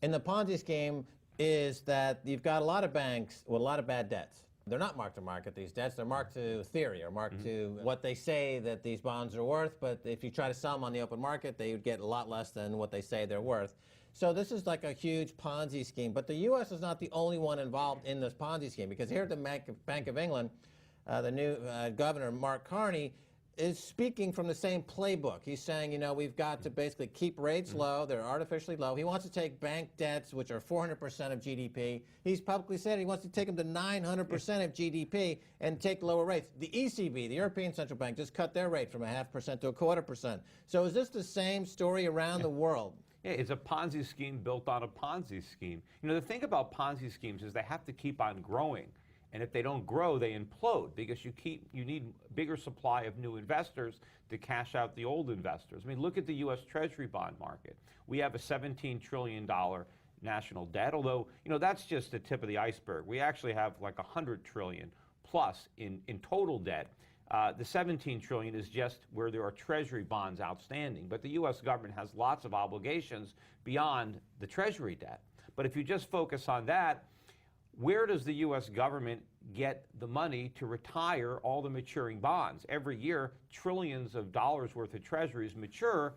and the Ponzi scheme is that you've got a lot of banks with a lot of bad debts. They're not marked to market, these debts. They're marked to theory or marked to what they say that these bonds are worth. But if you try to sell them on the open market, they would get a lot less than what they say they're worth. So this is like a huge Ponzi scheme. But the U.S. is not the only one involved in this Ponzi scheme, because here at the Bank of England, the new governor, Mark Carney, is speaking from the same playbook. He's saying, you know, we've got to basically keep rates low. They're artificially low. He wants to take bank debts, which are 400% of GDP. He's publicly said he wants to take them to 900% of GDP and take lower rates. The ECB, the European Central Bank, just cut their rate from 0.5% to 0.25%. So is this the same story around the world? Yeah, it's a Ponzi scheme built on a Ponzi scheme. You know, the thing about Ponzi schemes is they have to keep on growing. And if they don't grow, they implode because you need bigger supply of new investors to cash out the old investors. I mean, look at the U.S. Treasury bond market. We have a $17 trillion national debt, although, that's just the tip of the iceberg. We actually have like 100 trillion plus in total debt. The 17 trillion is just where there are Treasury bonds outstanding. But the U.S. government has lots of obligations beyond the Treasury debt. But if you just focus on that, where does the U.S. government get the money to retire all the maturing bonds? Every year, trillions of dollars worth of treasuries mature.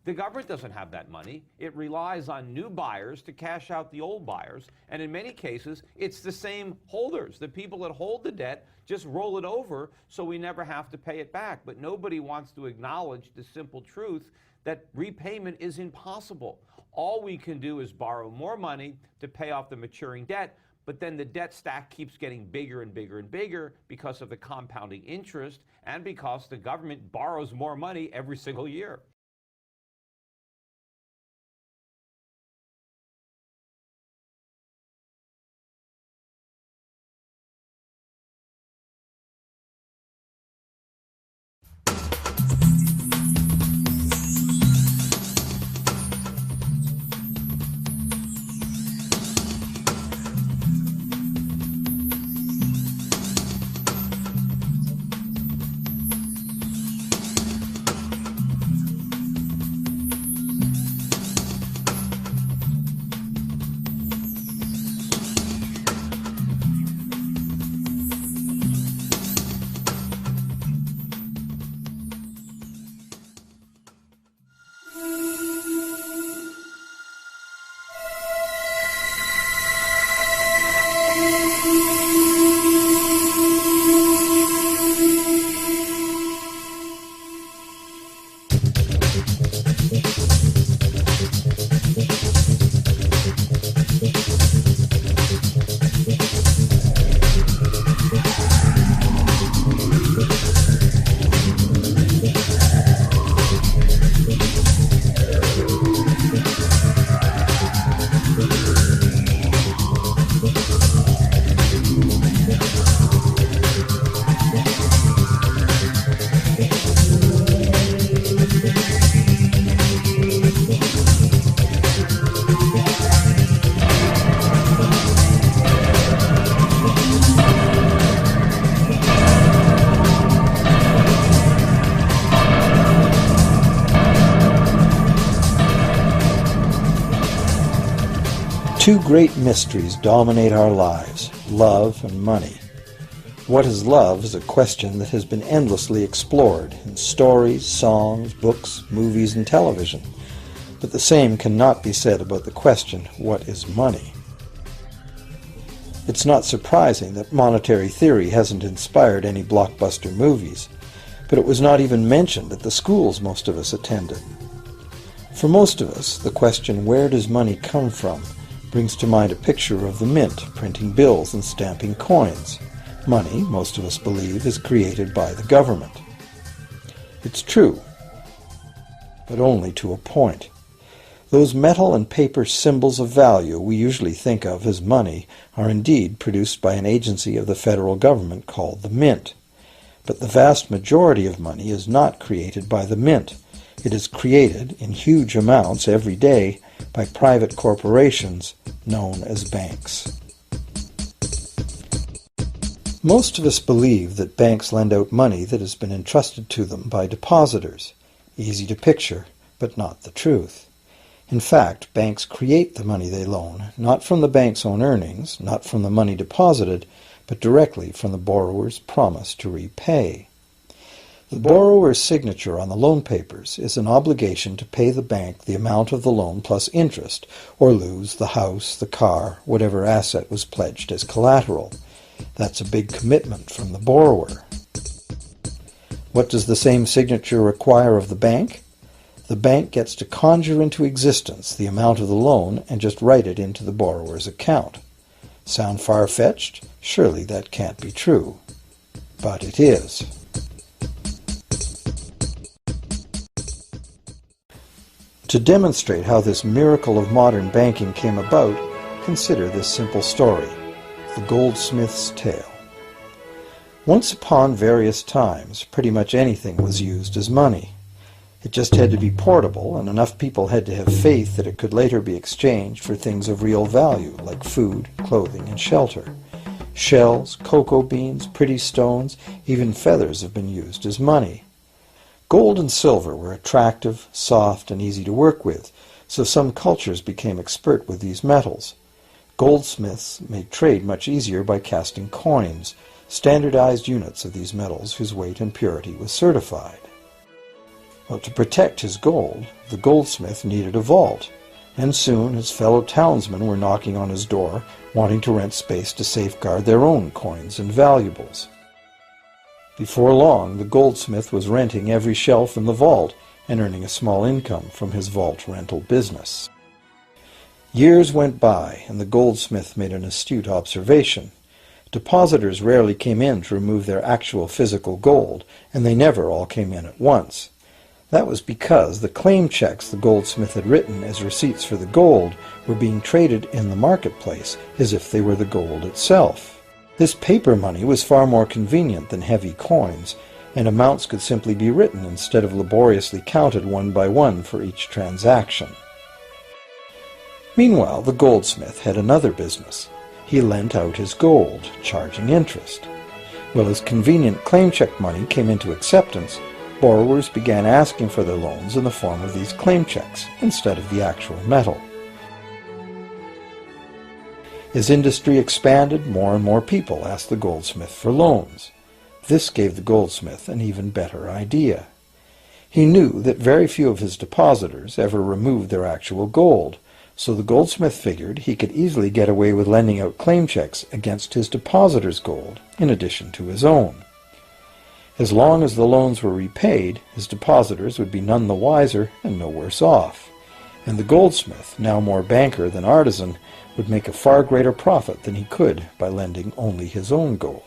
The government doesn't have that money. It relies on new buyers to cash out the old buyers. And in many cases, it's the same holders. The people that hold the debt just roll it over so we never have to pay it back. But nobody wants to acknowledge the simple truth that repayment is impossible. All we can do is borrow more money to pay off the maturing debt. But then the debt stack keeps getting bigger and bigger and bigger because of the compounding interest and because the government borrows more money every single year. Two great mysteries dominate our lives, love and money. What is love is a question that has been endlessly explored in stories, songs, books, movies, and television. But the same cannot be said about the question, what is money? It's not surprising that monetary theory hasn't inspired any blockbuster movies, but it was not even mentioned at the schools most of us attended. For most of us, the question, where does money come from, brings to mind a picture of the mint printing bills and stamping coins. Money, most of us believe, is created by the government. It's true, but only to a point. Those metal and paper symbols of value we usually think of as money are indeed produced by an agency of the federal government called the Mint. But the vast majority of money is not created by the Mint. It is created in huge amounts every day by private corporations known as banks. Most of us believe that banks lend out money that has been entrusted to them by depositors. Easy to picture, but not the truth. In fact, banks create the money they loan, not from the bank's own earnings, not from the money deposited, but directly from the borrower's promise to repay. The borrower's signature on the loan papers is an obligation to pay the bank the amount of the loan plus interest, or lose the house, the car, whatever asset was pledged as collateral. That's a big commitment from the borrower. What does the same signature require of the bank? The bank gets to conjure into existence the amount of the loan and just write it into the borrower's account. Sound far-fetched? Surely that can't be true. But it is. To demonstrate how this miracle of modern banking came about, consider this simple story, the goldsmith's tale. Once upon various times, pretty much anything was used as money. It just had to be portable, and enough people had to have faith that it could later be exchanged for things of real value, like food, clothing, and shelter. Shells, cocoa beans, pretty stones, even feathers have been used as money. Gold and silver were attractive, soft, and easy to work with, so some cultures became expert with these metals. Goldsmiths made trade much easier by casting coins, standardized units of these metals whose weight and purity was certified. Well, to protect his gold, the goldsmith needed a vault, and soon his fellow townsmen were knocking on his door, wanting to rent space to safeguard their own coins and valuables. Before long, the goldsmith was renting every shelf in the vault and earning a small income from his vault rental business. Years went by, and the goldsmith made an astute observation. Depositors rarely came in to remove their actual physical gold, and they never all came in at once. That was because the claim checks the goldsmith had written as receipts for the gold were being traded in the marketplace as if they were the gold itself. This paper money was far more convenient than heavy coins, and amounts could simply be written instead of laboriously counted one by one for each transaction. Meanwhile, the goldsmith had another business. He lent out his gold, charging interest. Well, as convenient claim check money came into acceptance, borrowers began asking for their loans in the form of these claim checks instead of the actual metal. As industry expanded, more and more people asked the goldsmith for loans. This gave the goldsmith an even better idea. He knew that very few of his depositors ever removed their actual gold, so the goldsmith figured he could easily get away with lending out claim checks against his depositors' gold, in addition to his own. As long as the loans were repaid, his depositors would be none the wiser and no worse off, and the goldsmith, now more banker than artisan, would make a far greater profit than he could by lending only his own gold.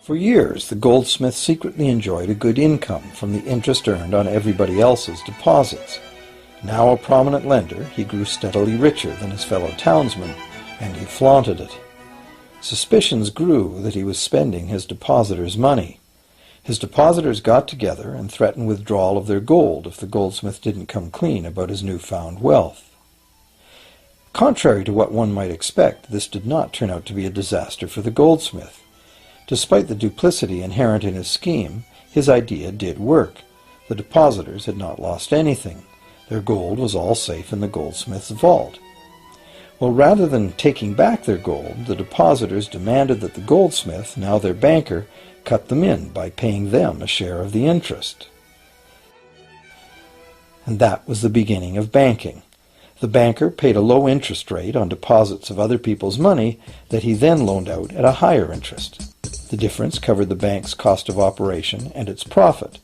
For years, the goldsmith secretly enjoyed a good income from the interest earned on everybody else's deposits. Now a prominent lender, he grew steadily richer than his fellow townsmen, and he flaunted it. Suspicions grew that he was spending his depositors' money. His depositors got together and threatened withdrawal of their gold if the goldsmith didn't come clean about his newfound wealth. Contrary to what one might expect, this did not turn out to be a disaster for the goldsmith. Despite the duplicity inherent in his scheme, his idea did work. The depositors had not lost anything. Their gold was all safe in the goldsmith's vault. Well, rather than taking back their gold, the depositors demanded that the goldsmith, now their banker, cut them in by paying them a share of the interest. And that was the beginning of banking. The banker paid a low interest rate on deposits of other people's money that he then loaned out at a higher interest. The difference covered the bank's cost of operation and its profit.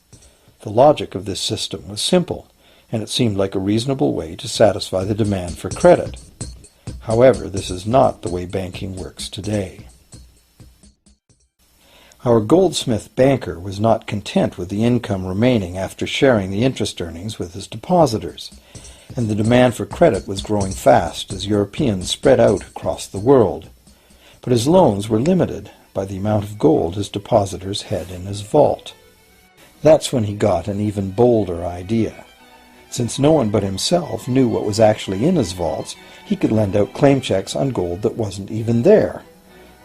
The logic of this system was simple, and it seemed like a reasonable way to satisfy the demand for credit. However, this is not the way banking works today. Our goldsmith banker was not content with the income remaining after sharing the interest earnings with his depositors, and the demand for credit was growing fast as Europeans spread out across the world. But his loans were limited by the amount of gold his depositors had in his vault. That's when he got an even bolder idea. Since no one but himself knew what was actually in his vaults, he could lend out claim checks on gold that wasn't even there.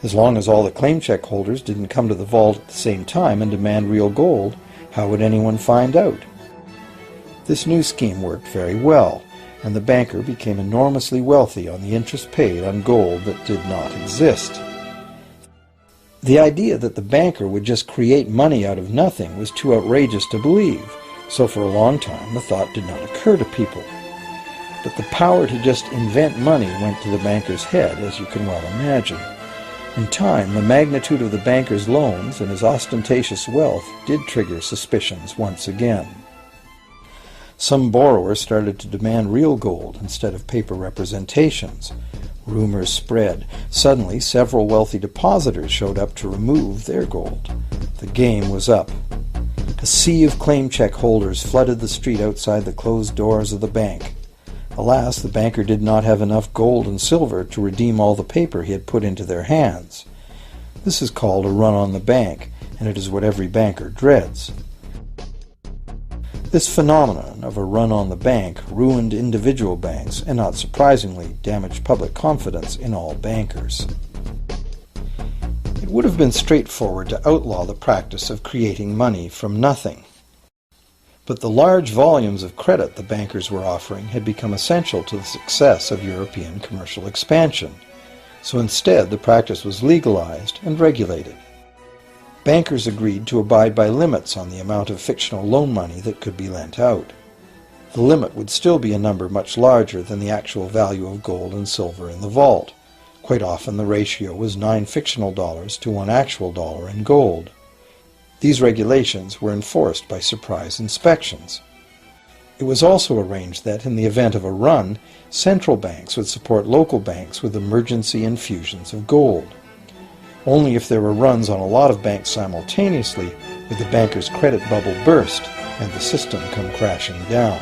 As long as all the claim check holders didn't come to the vault at the same time and demand real gold, how would anyone find out? This new scheme worked very well, and the banker became enormously wealthy on the interest paid on gold that did not exist. The idea that the banker would just create money out of nothing was too outrageous to believe, so for a long time the thought did not occur to people. But the power to just invent money went to the banker's head, as you can well imagine. In time, the magnitude of the banker's loans and his ostentatious wealth did trigger suspicions once again. Some borrowers started to demand real gold instead of paper representations. Rumors spread. Suddenly, several wealthy depositors showed up to remove their gold. The game was up. A sea of claim check holders flooded the street outside the closed doors of the bank. Alas, the banker did not have enough gold and silver to redeem all the paper he had put into their hands. This is called a run on the bank, and it is what every banker dreads. This phenomenon of a run on the bank ruined individual banks and, not surprisingly, damaged public confidence in all bankers. It would have been straightforward to outlaw the practice of creating money from nothing. But the large volumes of credit the bankers were offering had become essential to the success of European commercial expansion, so instead the practice was legalized and regulated. Bankers agreed to abide by limits on the amount of fictional loan money that could be lent out. The limit would still be a number much larger than the actual value of gold and silver in the vault. Quite often the ratio was 9 fictional dollars to 1 actual dollar in gold. These regulations were enforced by surprise inspections. It was also arranged that, in the event of a run, central banks would support local banks with emergency infusions of gold. Only if there were runs on a lot of banks simultaneously would the banker's credit bubble burst and the system come crashing down.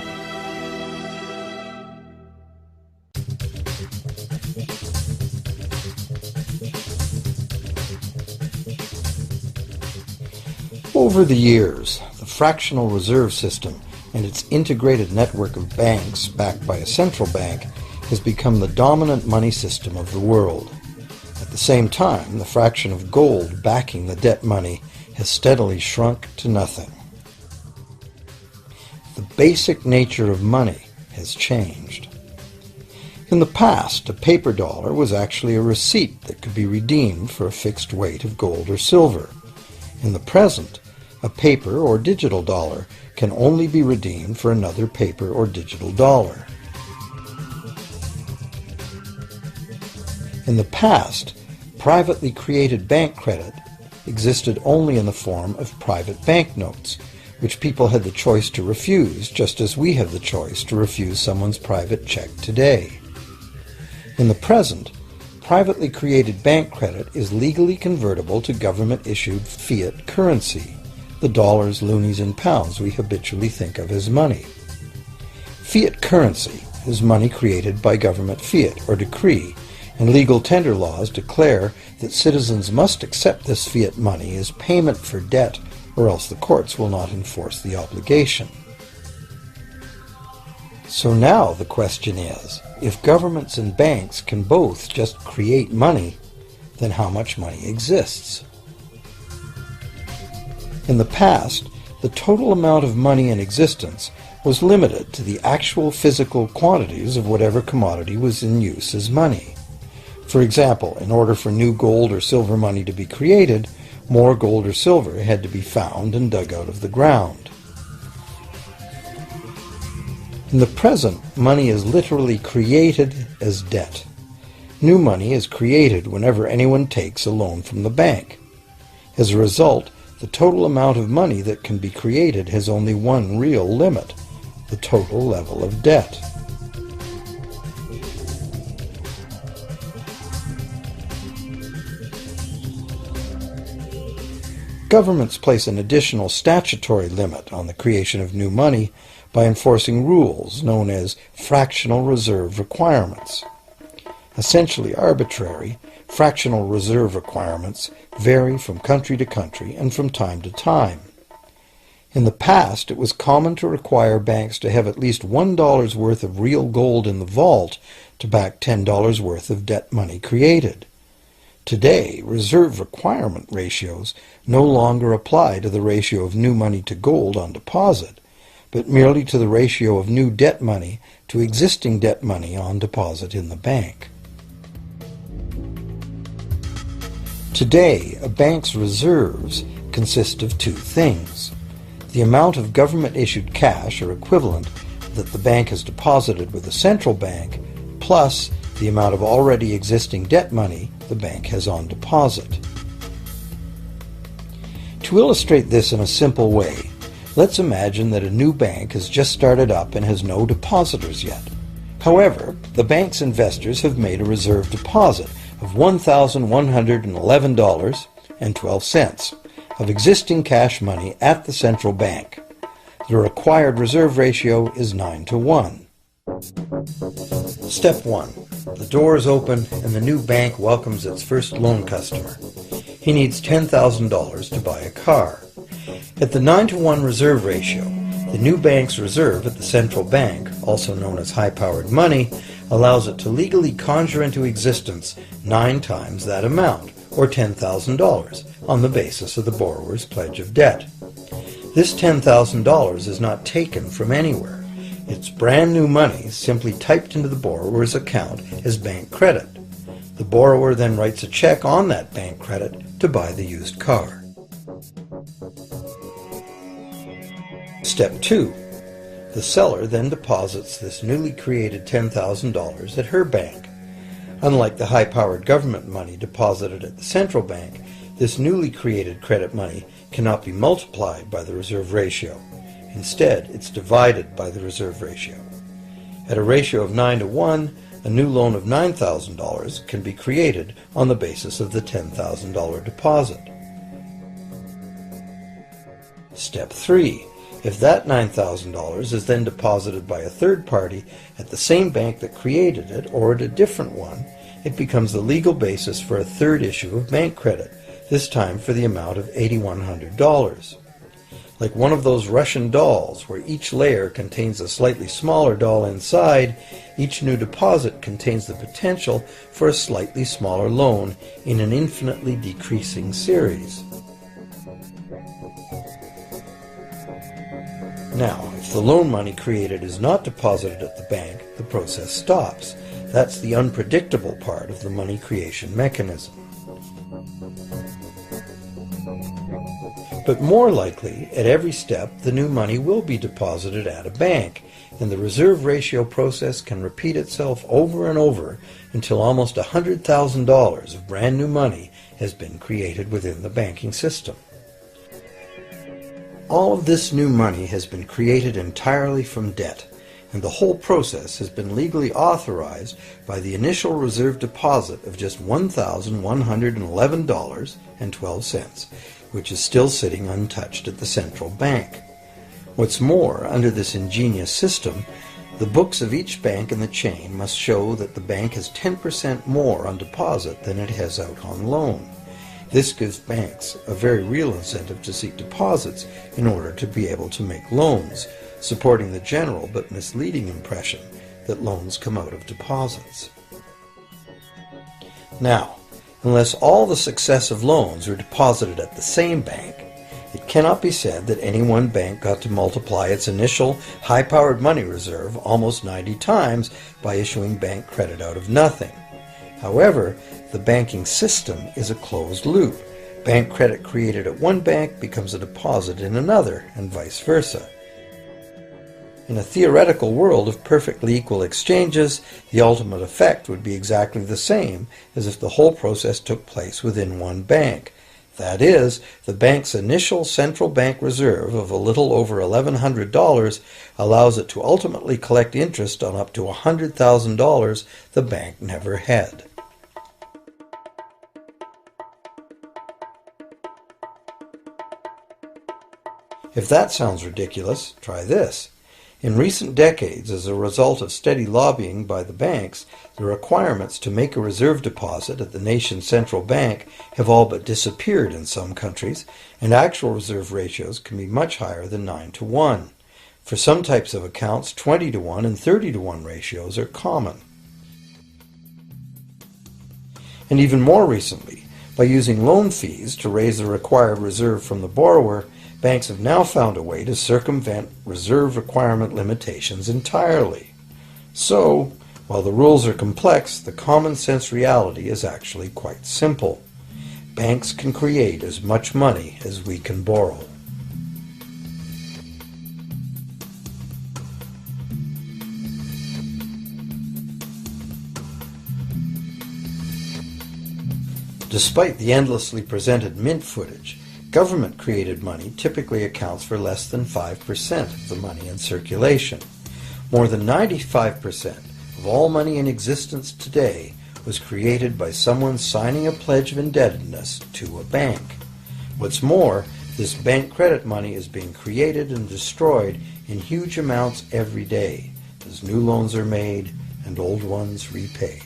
Over the years, the fractional reserve system and its integrated network of banks backed by a central bank has become the dominant money system of the world. At the same time, the fraction of gold backing the debt money has steadily shrunk to nothing. The basic nature of money has changed. In the past, a paper dollar was actually a receipt that could be redeemed for a fixed weight of gold or silver. In the present, a paper or digital dollar can only be redeemed for another paper or digital dollar. In the past, privately created bank credit existed only in the form of private banknotes, which people had the choice to refuse, just as we have the choice to refuse someone's private check today. In the present, privately created bank credit is legally convertible to government-issued fiat currency, the dollars, loonies, and pounds we habitually think of as money. Fiat currency is money created by government fiat or decree, and legal tender laws declare that citizens must accept this fiat money as payment for debt, or else the courts will not enforce the obligation. So now the question is, if governments and banks can both just create money, then how much money exists? In the past, the total amount of money in existence was limited to the actual physical quantities of whatever commodity was in use as money. For example, in order for new gold or silver money to be created, more gold or silver had to be found and dug out of the ground. In the present, money is literally created as debt. New money is created whenever anyone takes a loan from the bank. As a result, the total amount of money that can be created has only one real limit: the total level of debt. Governments place an additional statutory limit on the creation of new money by enforcing rules known as fractional reserve requirements. Essentially arbitrary, fractional reserve requirements vary from country to country and from time to time. In the past, it was common to require banks to have at least $1 worth of real gold in the vault to back $10 worth of debt money created. Today, reserve requirement ratios no longer apply to the ratio of new money to gold on deposit, but merely to the ratio of new debt money to existing debt money on deposit in the bank. Today, a bank's reserves consist of two things: the amount of government-issued cash or equivalent that the bank has deposited with the central bank, plus the amount of already existing debt money the bank has on deposit. To illustrate this in a simple way, let's imagine that a new bank has just started up and has no depositors yet. However, the bank's investors have made a reserve deposit of $1,111.12 of existing cash money at the central bank. The required reserve ratio is 9-to-1. Step 1. The door is open and the new bank welcomes its first loan customer. He he needs $10,000 to buy a car. At the 9-to-1 reserve ratio, the new bank's reserve at the central bank, also known as high-powered money, allows it to legally conjure into existence 9 times that amount, or $10,000, on the basis of the borrower's pledge of debt. This $10,000 is not taken from anywhere. It's brand new money simply typed into the borrower's account as bank credit. The borrower then writes a check on that bank credit to buy the used car. Step 2. The seller then deposits this newly created $10,000 at her bank. Unlike the high-powered government money deposited at the central bank, this newly created credit money cannot be multiplied by the reserve ratio. Instead, it's divided by the reserve ratio. At a ratio of 9-to-1, a new loan of $9,000 can be created on the basis of the $10,000 deposit. Step 3. If that $9,000 is then deposited by a third party at the same bank that created it or at a different one, it becomes the legal basis for a third issue of bank credit, this time for the amount of $8,100. Like one of those Russian dolls where each layer contains a slightly smaller doll inside, each new deposit contains the potential for a slightly smaller loan in an infinitely decreasing series. Now, if the loan money created is not deposited at the bank, the process stops. That's the unpredictable part of the money creation mechanism. But more likely, at every step, the new money will be deposited at a bank, and the reserve ratio process can repeat itself over and over until almost $100,000 of brand new money has been created within the banking system. All of this new money has been created entirely from debt, and the whole process has been legally authorized by the initial reserve deposit of just $1,111.12, which is still sitting untouched at the central bank. What's more, under this ingenious system, the books of each bank in the chain must show that the bank has 10% more on deposit than it has out on loan. This gives banks a very real incentive to seek deposits in order to be able to make loans, supporting the general but misleading impression that loans come out of deposits. Now, unless all the successive loans are deposited at the same bank, it cannot be said that any one bank got to multiply its initial high-powered money reserve almost 90 times by issuing bank credit out of nothing. However, the banking system is a closed loop. Bank credit created at one bank becomes a deposit in another, and vice versa. In a theoretical world of perfectly equal exchanges, the ultimate effect would be exactly the same as if the whole process took place within one bank. That is, the bank's initial central bank reserve of a little over $1,100 allows it to ultimately collect interest on up to $100,000 the bank never had. If that sounds ridiculous, try this. In recent decades, as a result of steady lobbying by the banks, the requirements to make a reserve deposit at the nation's central bank have all but disappeared in some countries, and actual reserve ratios can be much higher than 9-to-1. For some types of accounts, 20-to-1 and 30-to-1 ratios are common. And even more recently, by using loan fees to raise the required reserve from the borrower, banks have now found a way to circumvent reserve requirement limitations entirely. So, while the rules are complex, the common sense reality is actually quite simple. Banks can create as much money as we can borrow. Despite the endlessly presented mint footage, government-created money typically accounts for less than 5% of the money in circulation. More than 95% of all money in existence today was created by someone signing a pledge of indebtedness to a bank. What's more, this bank credit money is being created and destroyed in huge amounts every day, as new loans are made and old ones repaid.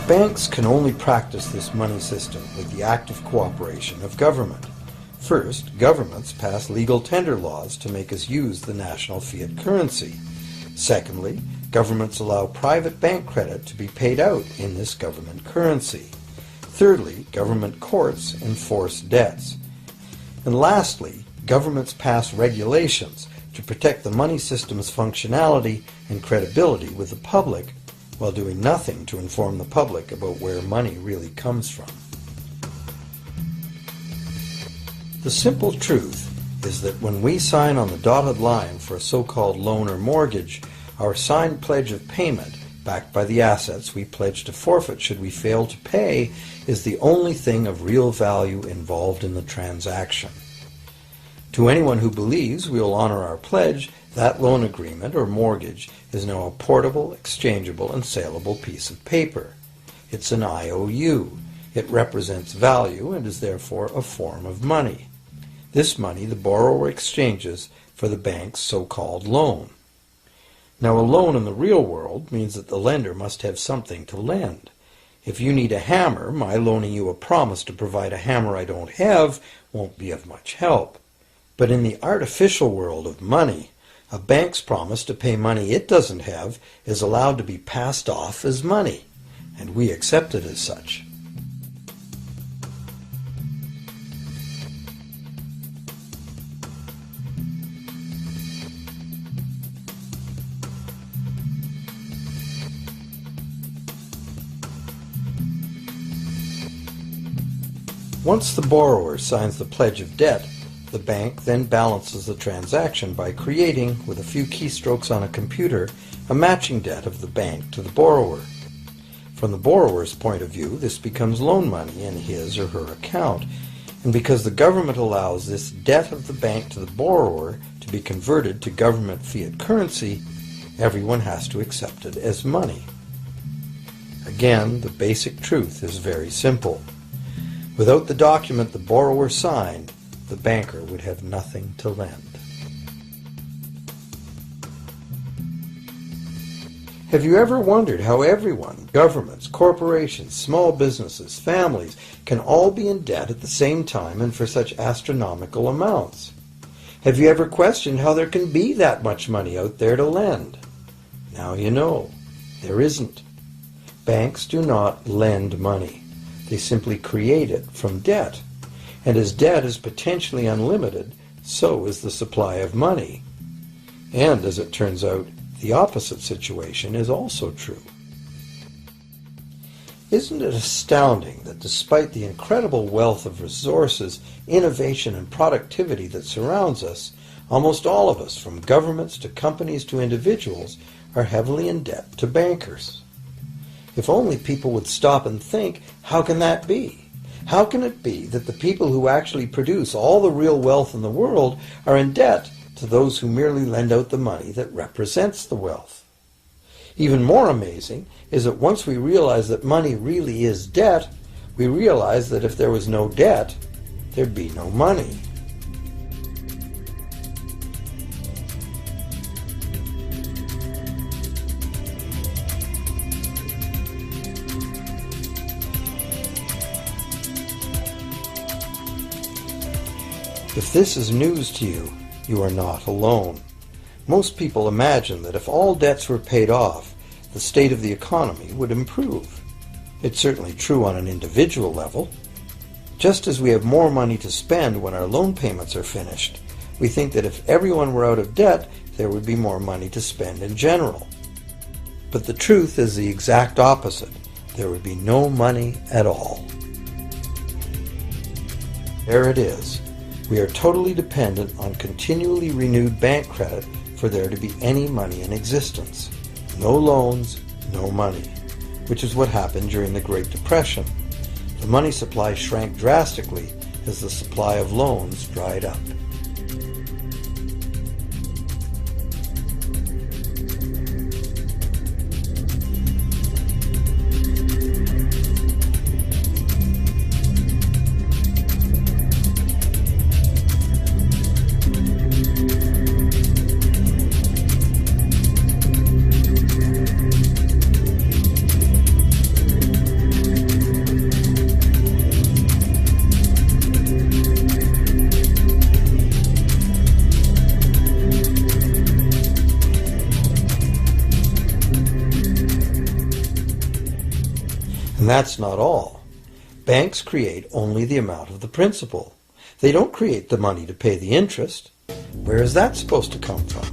Banks can only practice this money system with the active cooperation of government. First, governments pass legal tender laws to make us use the national fiat currency. Secondly, governments allow private bank credit to be paid out in this government currency. Thirdly, government courts enforce debts. And lastly, governments pass regulations to protect the money system's functionality and credibility with the public, while doing nothing to inform the public about where money really comes from. The simple truth is that when we sign on the dotted line for a so-called loan or mortgage, our signed pledge of payment, backed by the assets we pledge to forfeit should we fail to pay, is the only thing of real value involved in the transaction. To anyone who believes we will honor our pledge, that loan agreement or mortgage is now a portable, exchangeable, and saleable piece of paper. It's an IOU. It represents value and is therefore a form of money. This money the borrower exchanges for the bank's so-called loan. Now, a loan in the real world means that the lender must have something to lend. If you need a hammer, my loaning you a promise to provide a hammer I don't have won't be of much help. But in the artificial world of money, a bank's promise to pay money it doesn't have is allowed to be passed off as money, and we accept it as such. Once the borrower signs the pledge of debt, the bank then balances the transaction by creating, with a few keystrokes on a computer, a matching debt of the bank to the borrower. From the borrower's point of view, this becomes loan money in his or her account, and because the government allows this debt of the bank to the borrower to be converted to government fiat currency, everyone has to accept it as money. Again, the basic truth is very simple. Without the document the borrower signed, the banker would have nothing to lend. Have you ever wondered how everyone, governments, corporations, small businesses, families, can all be in debt at the same time and for such astronomical amounts? Have you ever questioned how there can be that much money out there to lend? Now you know. There isn't. Banks do not lend money. They simply create it from debt. And as debt is potentially unlimited, so is the supply of money. And as it turns out, the opposite situation is also true. Isn't it astounding that despite the incredible wealth of resources, innovation, and productivity that surrounds us, almost all of us, from governments to companies to individuals, are heavily in debt to bankers? If only people would stop and think, how can that be? How can it be that the people who actually produce all the real wealth in the world are in debt to those who merely lend out the money that represents the wealth? Even more amazing is that once we realize that money really is debt, we realize that if there was no debt, there'd be no money. If this is news to you, you are not alone. Most people imagine that if all debts were paid off, the state of the economy would improve. It's certainly true on an individual level. Just as we have more money to spend when our loan payments are finished, we think that if everyone were out of debt, there would be more money to spend in general. But the truth is the exact opposite. There would be no money at all. There it is. We are totally dependent on continually renewed bank credit for there to be any money in existence. No loans, no money, which is what happened during the Great Depression. The money supply shrank drastically as the supply of loans dried up. And that's not all. Banks create only the amount of the principal. They don't create the money to pay the interest. Where is that supposed to come from?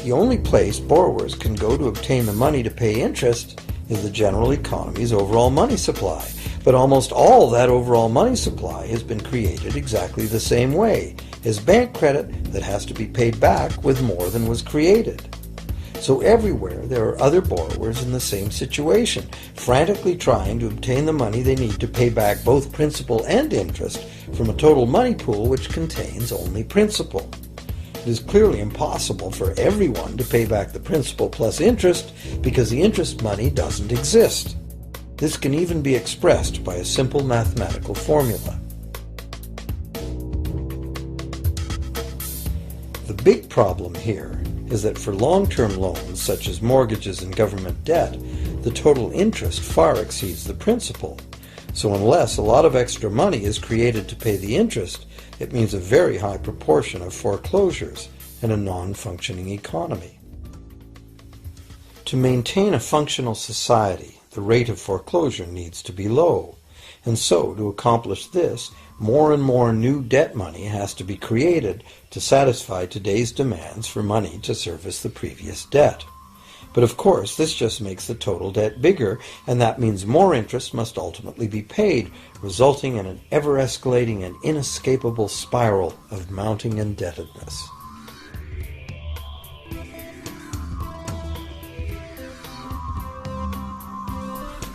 The only place borrowers can go to obtain the money to pay interest is the general economy's overall money supply. But almost all that overall money supply has been created exactly the same way, as bank credit that has to be paid back with more than was created. So everywhere there are other borrowers in the same situation, frantically trying to obtain the money they need to pay back both principal and interest from a total money pool which contains only principal. It is clearly impossible for everyone to pay back the principal plus interest because the interest money doesn't exist. This can even be expressed by a simple mathematical formula. The big problem here is that for long-term loans such as mortgages and government debt, the total interest far exceeds the principal. So unless a lot of extra money is created to pay the interest, it means a very high proportion of foreclosures and a non-functioning economy. To maintain a functional society, the rate of foreclosure needs to be low. And so, to accomplish this, more and more new debt money has to be created to satisfy today's demands for money to service the previous debt. But of course, this just makes the total debt bigger, and that means more interest must ultimately be paid, resulting in an ever-escalating and inescapable spiral of mounting indebtedness.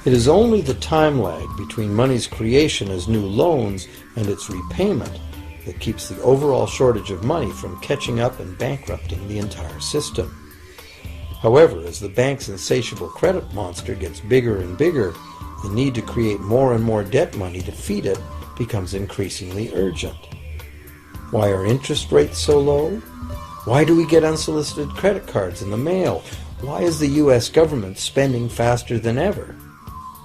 It is only the time lag between money's creation as new loans and its repayment that keeps the overall shortage of money from catching up and bankrupting the entire system. However, as the bank's insatiable credit monster gets bigger and bigger, the need to create more and more debt money to feed it becomes increasingly urgent. Why are interest rates so low? Why do we get unsolicited credit cards in the mail? Why is the U.S. government spending faster than ever?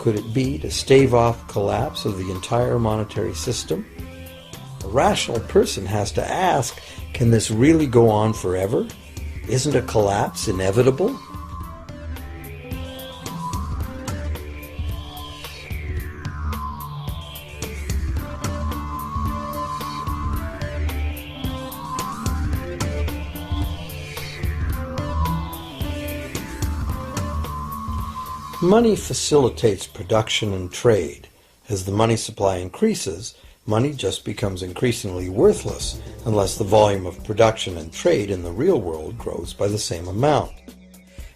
Could it be to stave off collapse of the entire monetary system? A rational person has to ask, can this really go on forever? Isn't a collapse inevitable? Money facilitates production and trade. As the money supply increases, money just becomes increasingly worthless unless the volume of production and trade in the real world grows by the same amount.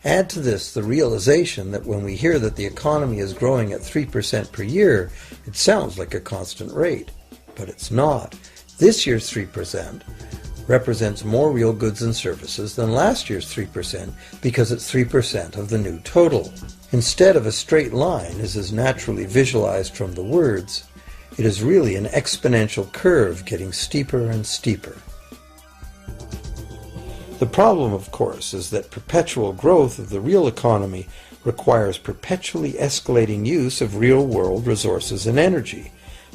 Add to this the realization that when we hear that the economy is growing at 3% per year, it sounds like a constant rate, but it's not. This year's 3% represents more real goods and services than last year's 3% because it's 3% of the new total. Instead of a straight line as is naturally visualized from the words, it is really an exponential curve getting steeper and steeper. The problem, of course, is that perpetual growth of the real economy requires perpetually escalating use of real-world resources and energy.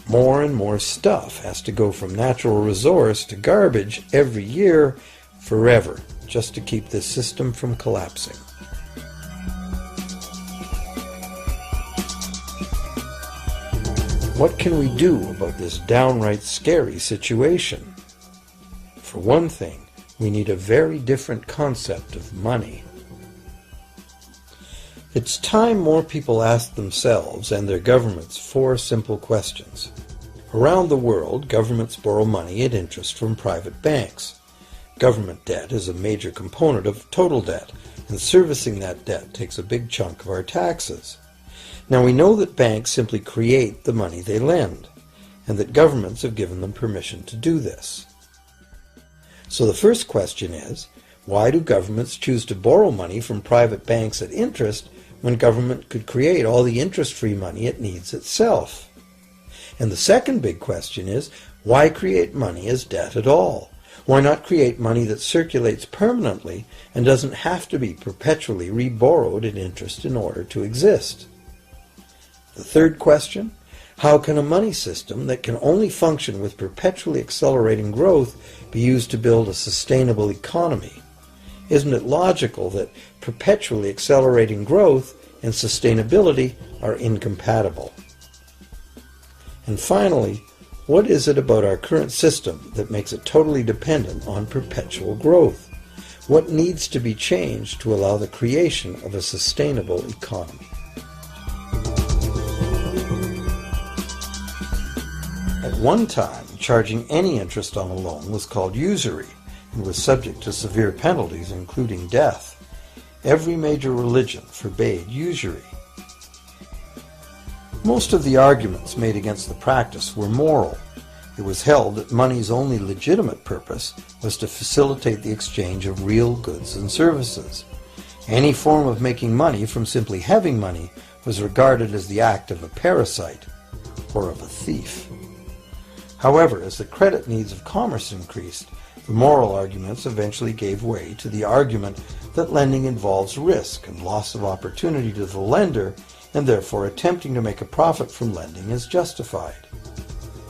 More and more stuff has to go from natural resource to garbage every year, forever, just to keep this system from collapsing. What can we do about this downright scary situation? For one thing, we need a very different concept of money. It's time more people ask themselves and their governments 4 simple questions. Around the world, governments borrow money at interest from private banks. Government debt is a major component of total debt, and servicing that debt takes a big chunk of our taxes. Now we know that banks simply create the money they lend, and that governments have given them permission to do this. So the first question is, why do governments choose to borrow money from private banks at interest when government could create all the interest-free money it needs itself? And the second big question is, why create money as debt at all? Why not create money that circulates permanently and doesn't have to be perpetually reborrowed at interest in order to exist? The third question, how can a money system that can only function with perpetually accelerating growth be used to build a sustainable economy? Isn't it logical that perpetually accelerating growth and sustainability are incompatible. And finally, what is it about our current system that makes it totally dependent on perpetual growth? What needs to be changed to allow the creation of a sustainable economy? At one time, charging any interest on a loan was called usury and was subject to severe penalties, including death. Every major religion forbade usury. Most of the arguments made against the practice were moral. It was held that money's only legitimate purpose was to facilitate the exchange of real goods and services. Any form of making money from simply having money was regarded as the act of a parasite or of a thief. However, as the credit needs of commerce increased, the moral arguments eventually gave way to the argument that lending involves risk and loss of opportunity to the lender, and therefore attempting to make a profit from lending is justified.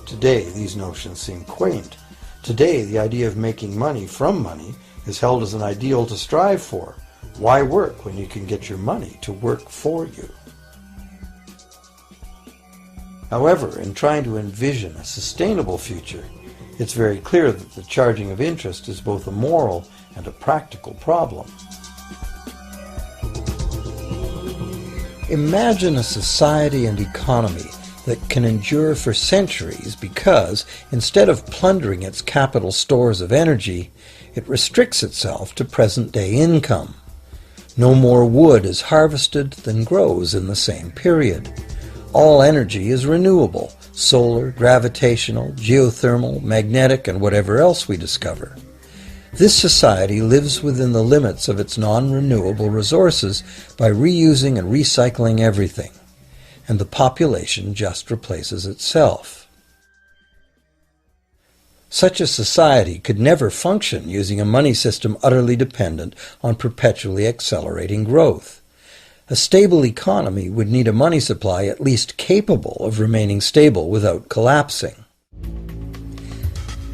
Today, these notions seem quaint. Today, the idea of making money from money is held as an ideal to strive for. Why work when you can get your money to work for you? However, in trying to envision a sustainable future, it's very clear that the charging of interest is both a moral and a practical problem. Imagine a society and economy that can endure for centuries because, instead of plundering its capital stores of energy, it restricts itself to present-day income. No more wood is harvested than grows in the same period. All energy is renewable: solar, gravitational, geothermal, magnetic, and whatever else we discover. This society lives within the limits of its non-renewable resources by reusing and recycling everything, and the population just replaces itself. Such a society could never function using a money system utterly dependent on perpetually accelerating growth. A stable economy would need a money supply at least capable of remaining stable without collapsing.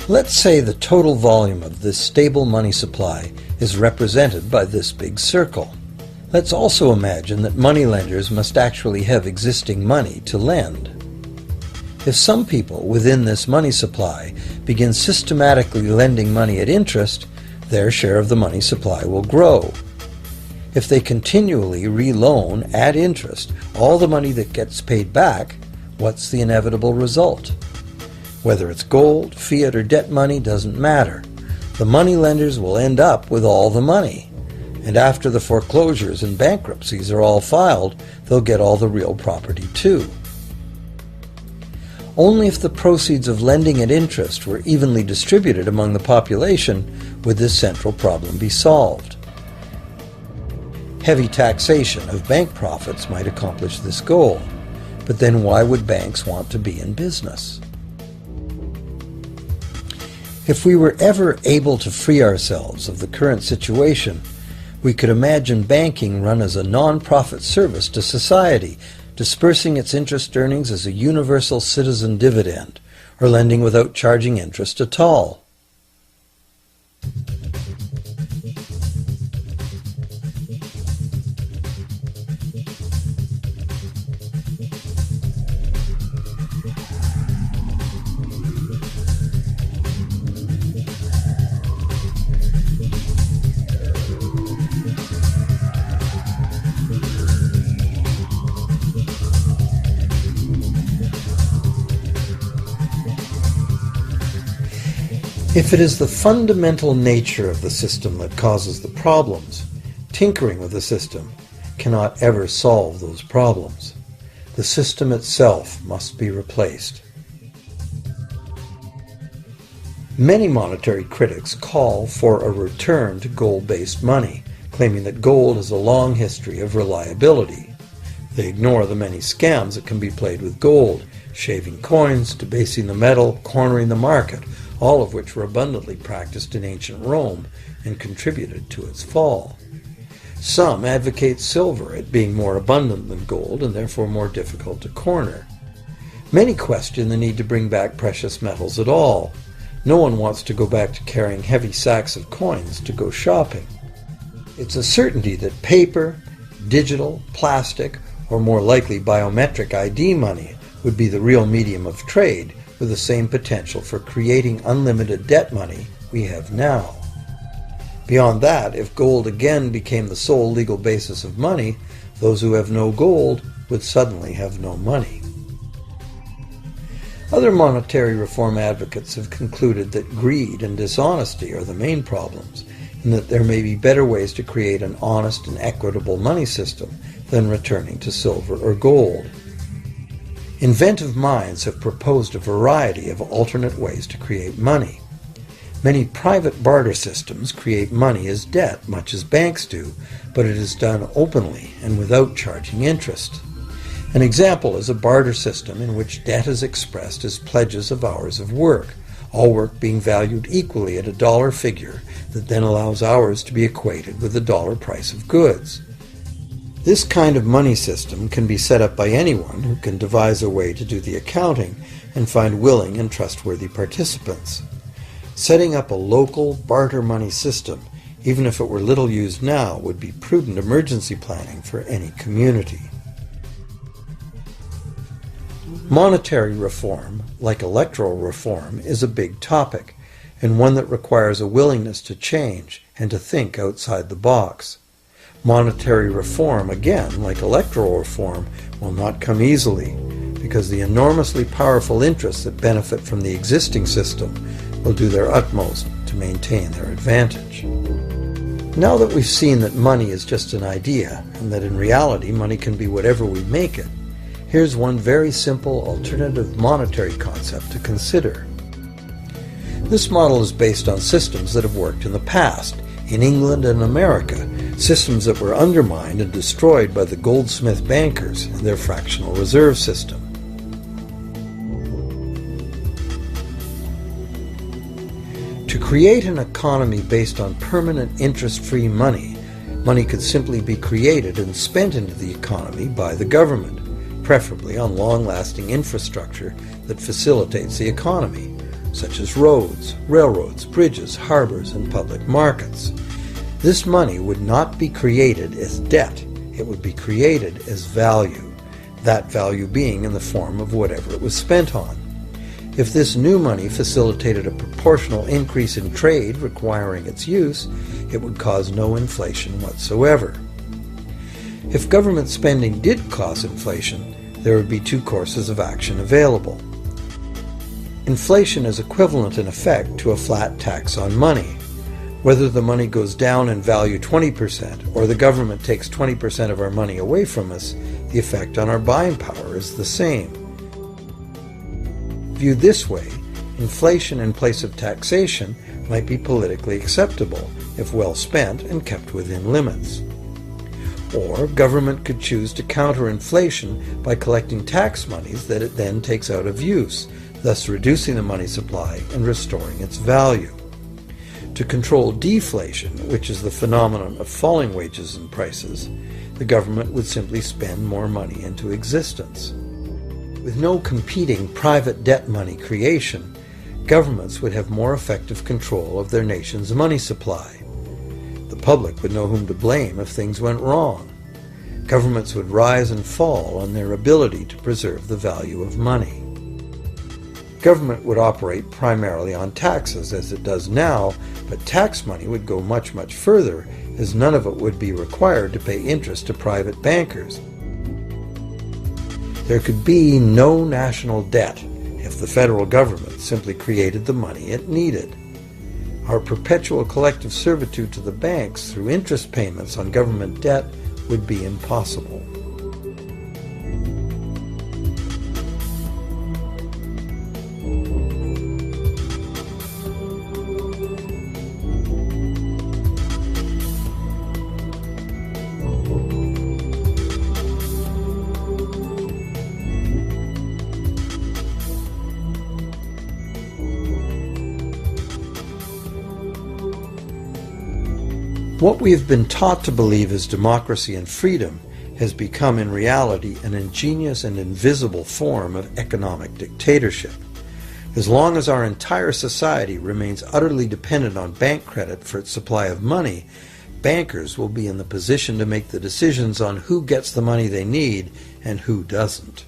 Let's say the total volume of this stable money supply is represented by this big circle. Let's also imagine that moneylenders must actually have existing money to lend. If some people within this money supply begin systematically lending money at interest, their share of the money supply will grow. If they continually reloan at interest all the money that gets paid back, what's the inevitable result? Whether it's gold, fiat, or debt money doesn't matter. The moneylenders will end up with all the money. And after the foreclosures and bankruptcies are all filed, they'll get all the real property too. Only if the proceeds of lending at interest were evenly distributed among the population would this central problem be solved. Heavy taxation of bank profits might accomplish this goal, but then why would banks want to be in business? If we were ever able to free ourselves of the current situation, we could imagine banking run as a non-profit service to society, dispersing its interest earnings as a universal citizen dividend, or lending without charging interest at all. If it is the fundamental nature of the system that causes the problems, tinkering with the system cannot ever solve those problems. The system itself must be replaced. Many monetary critics call for a return to gold-based money, claiming that gold has a long history of reliability. They ignore the many scams that can be played with gold: shaving coins, debasing the metal, cornering the market, all of which were abundantly practiced in ancient Rome and contributed to its fall. Some advocate silver, it being more abundant than gold and therefore more difficult to corner. Many question the need to bring back precious metals at all. No one wants to go back to carrying heavy sacks of coins to go shopping. It's a certainty that paper, digital, plastic, or more likely biometric ID money would be the real medium of trade with the same potential for creating unlimited debt money we have now. Beyond that, if gold again became the sole legal basis of money, those who have no gold would suddenly have no money. Other monetary reform advocates have concluded that greed and dishonesty are the main problems, and that there may be better ways to create an honest and equitable money system than returning to silver or gold. Inventive minds have proposed a variety of alternate ways to create money. Many private barter systems create money as debt, much as banks do, but it is done openly and without charging interest. An example is a barter system in which debt is expressed as pledges of hours of work, all work being valued equally at a dollar figure that then allows hours to be equated with the dollar price of goods. This kind of money system can be set up by anyone who can devise a way to do the accounting and find willing and trustworthy participants. Setting up a local barter money system, even if it were little used now, would be prudent emergency planning for any community. Monetary reform, like electoral reform, is a big topic, and one that requires a willingness to change and to think outside the box. Monetary reform, again, like electoral reform, will not come easily, because the enormously powerful interests that benefit from the existing system will do their utmost to maintain their advantage. Now that we've seen that money is just an idea, and that in reality money can be whatever we make it, here's one very simple alternative monetary concept to consider. This model is based on systems that have worked in the past, in England and America, systems that were undermined and destroyed by the goldsmith bankers and their fractional reserve system. To create an economy based on permanent interest-free money, money could simply be created and spent into the economy by the government, preferably on long-lasting infrastructure that facilitates the economy, such as roads, railroads, bridges, harbors, and public markets. This money would not be created as debt, it would be created as value, that value being in the form of whatever it was spent on. If this new money facilitated a proportional increase in trade requiring its use, it would cause no inflation whatsoever. If government spending did cause inflation, there would be two courses of action available. Inflation is equivalent in effect to a flat tax on money. Whether the money goes down in value 20% or the government takes 20% of our money away from us, the effect on our buying power is the same. Viewed this way, inflation in place of taxation might be politically acceptable if well spent and kept within limits. Or government could choose to counter inflation by collecting tax monies that it then takes out of use, thus reducing the money supply and restoring its value. To control deflation, which is the phenomenon of falling wages and prices, the government would simply spend more money into existence. With no competing private debt money creation, governments would have more effective control of their nation's money supply. The public would know whom to blame if things went wrong. Governments would rise and fall on their ability to preserve the value of money. Government would operate primarily on taxes, as it does now, but tax money would go much, much further, as none of it would be required to pay interest to private bankers. There could be no national debt if the federal government simply created the money it needed. Our perpetual collective servitude to the banks through interest payments on government debt would be impossible. What we have been taught to believe as democracy and freedom has become in reality an ingenious and invisible form of economic dictatorship. As long as our entire society remains utterly dependent on bank credit for its supply of money, bankers will be in the position to make the decisions on who gets the money they need and who doesn't.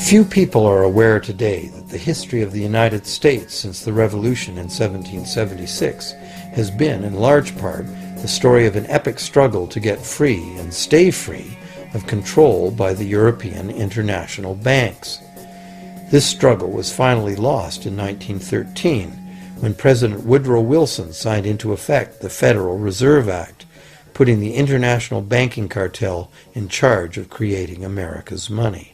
Few people are aware today that the history of the United States since the Revolution in 1776 has been, in large part, the story of an epic struggle to get free and stay free of control by the European international banks. This struggle was finally lost in 1913 when President Woodrow Wilson signed into effect the Federal Reserve Act, putting the international banking cartel in charge of creating America's money.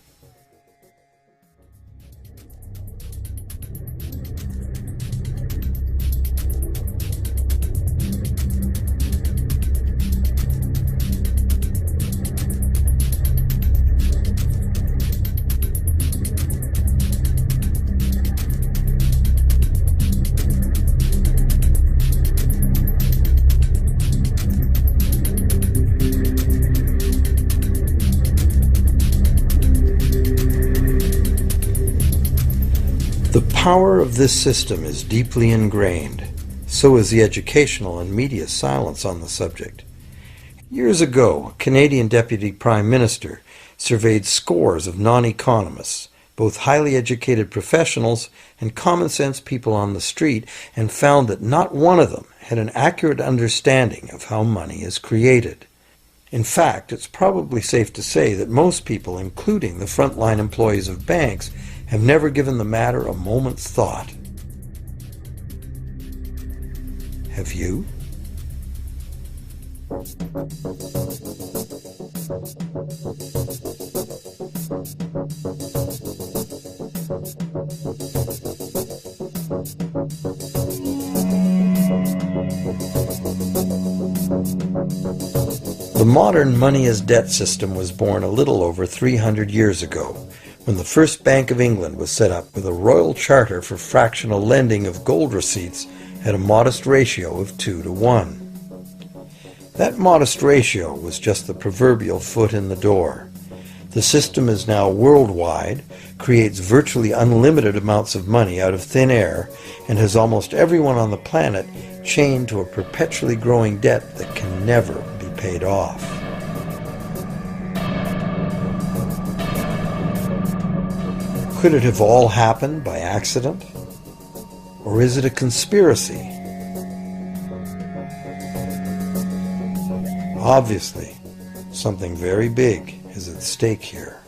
The power of this system is deeply ingrained. So is the educational and media silence on the subject. Years ago, a Canadian Deputy Prime Minister surveyed scores of non-economists, both highly educated professionals and common-sense people on the street, and found that not one of them had an accurate understanding of how money is created. In fact, it's probably safe to say that most people, including the frontline employees of banks, have never given the matter a moment's thought. Have you? The modern money-as-debt system was born a little over 300 years ago, when the first Bank of England was set up with a royal charter for fractional lending of gold receipts at a modest ratio of 2 to 1. That modest ratio was just the proverbial foot in the door. The system is now worldwide, creates virtually unlimited amounts of money out of thin air, and has almost everyone on the planet chained to a perpetually growing debt that can never be paid off. Could it have all happened by accident? Or is it a conspiracy? Obviously, something very big is at stake here.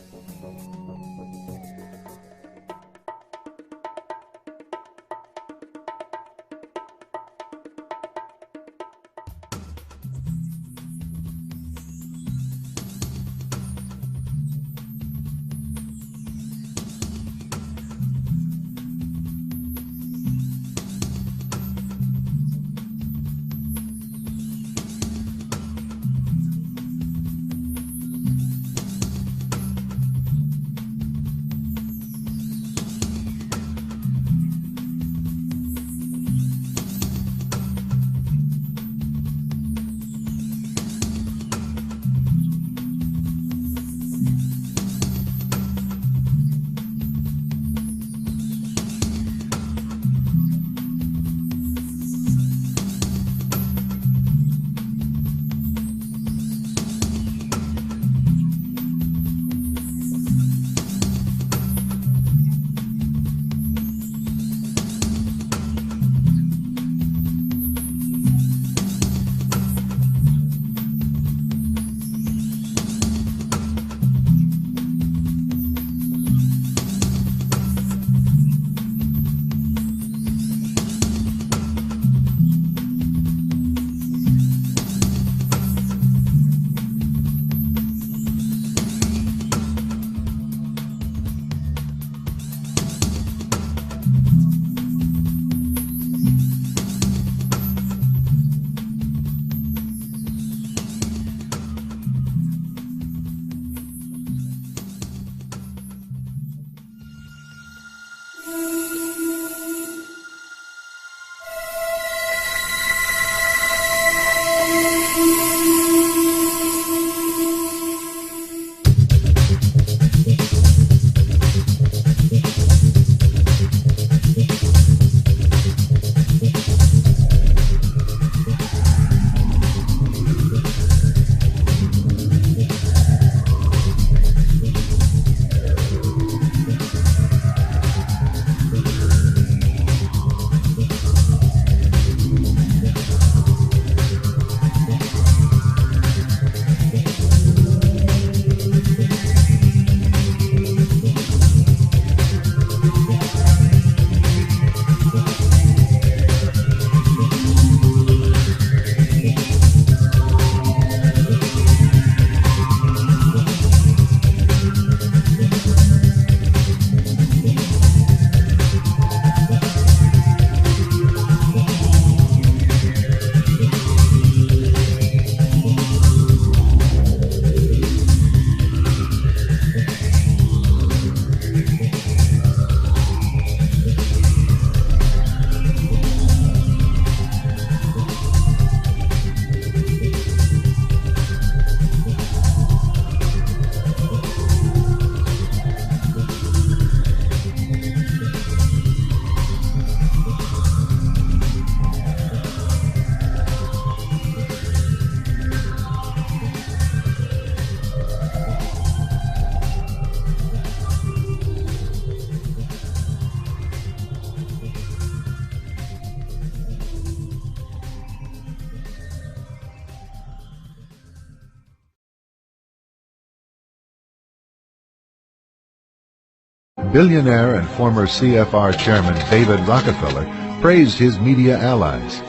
billionaire and former CFR chairman David Rockefeller praised his media allies,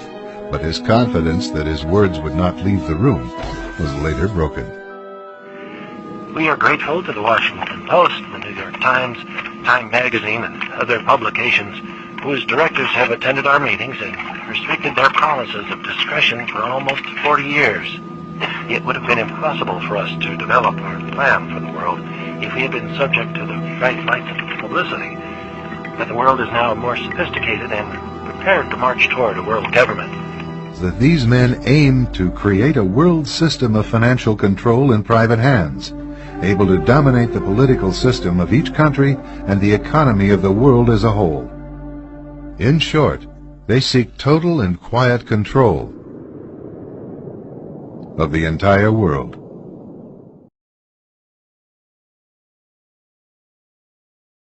but his confidence that his words would not leave the room was later broken. We are grateful to the Washington Post, the New York Times, Time Magazine, and other publications whose directors have attended our meetings and restricted their promises of discretion for almost 40 years. It would have been impossible for us to develop our plan for the world if we had been subject to the bright lights of publicity. But the world is now more sophisticated and prepared to march toward a world government. That these men aim to create a world system of financial control in private hands, able to dominate the political system of each country and the economy of the world as a whole. In short, they seek total and quiet control of the entire world.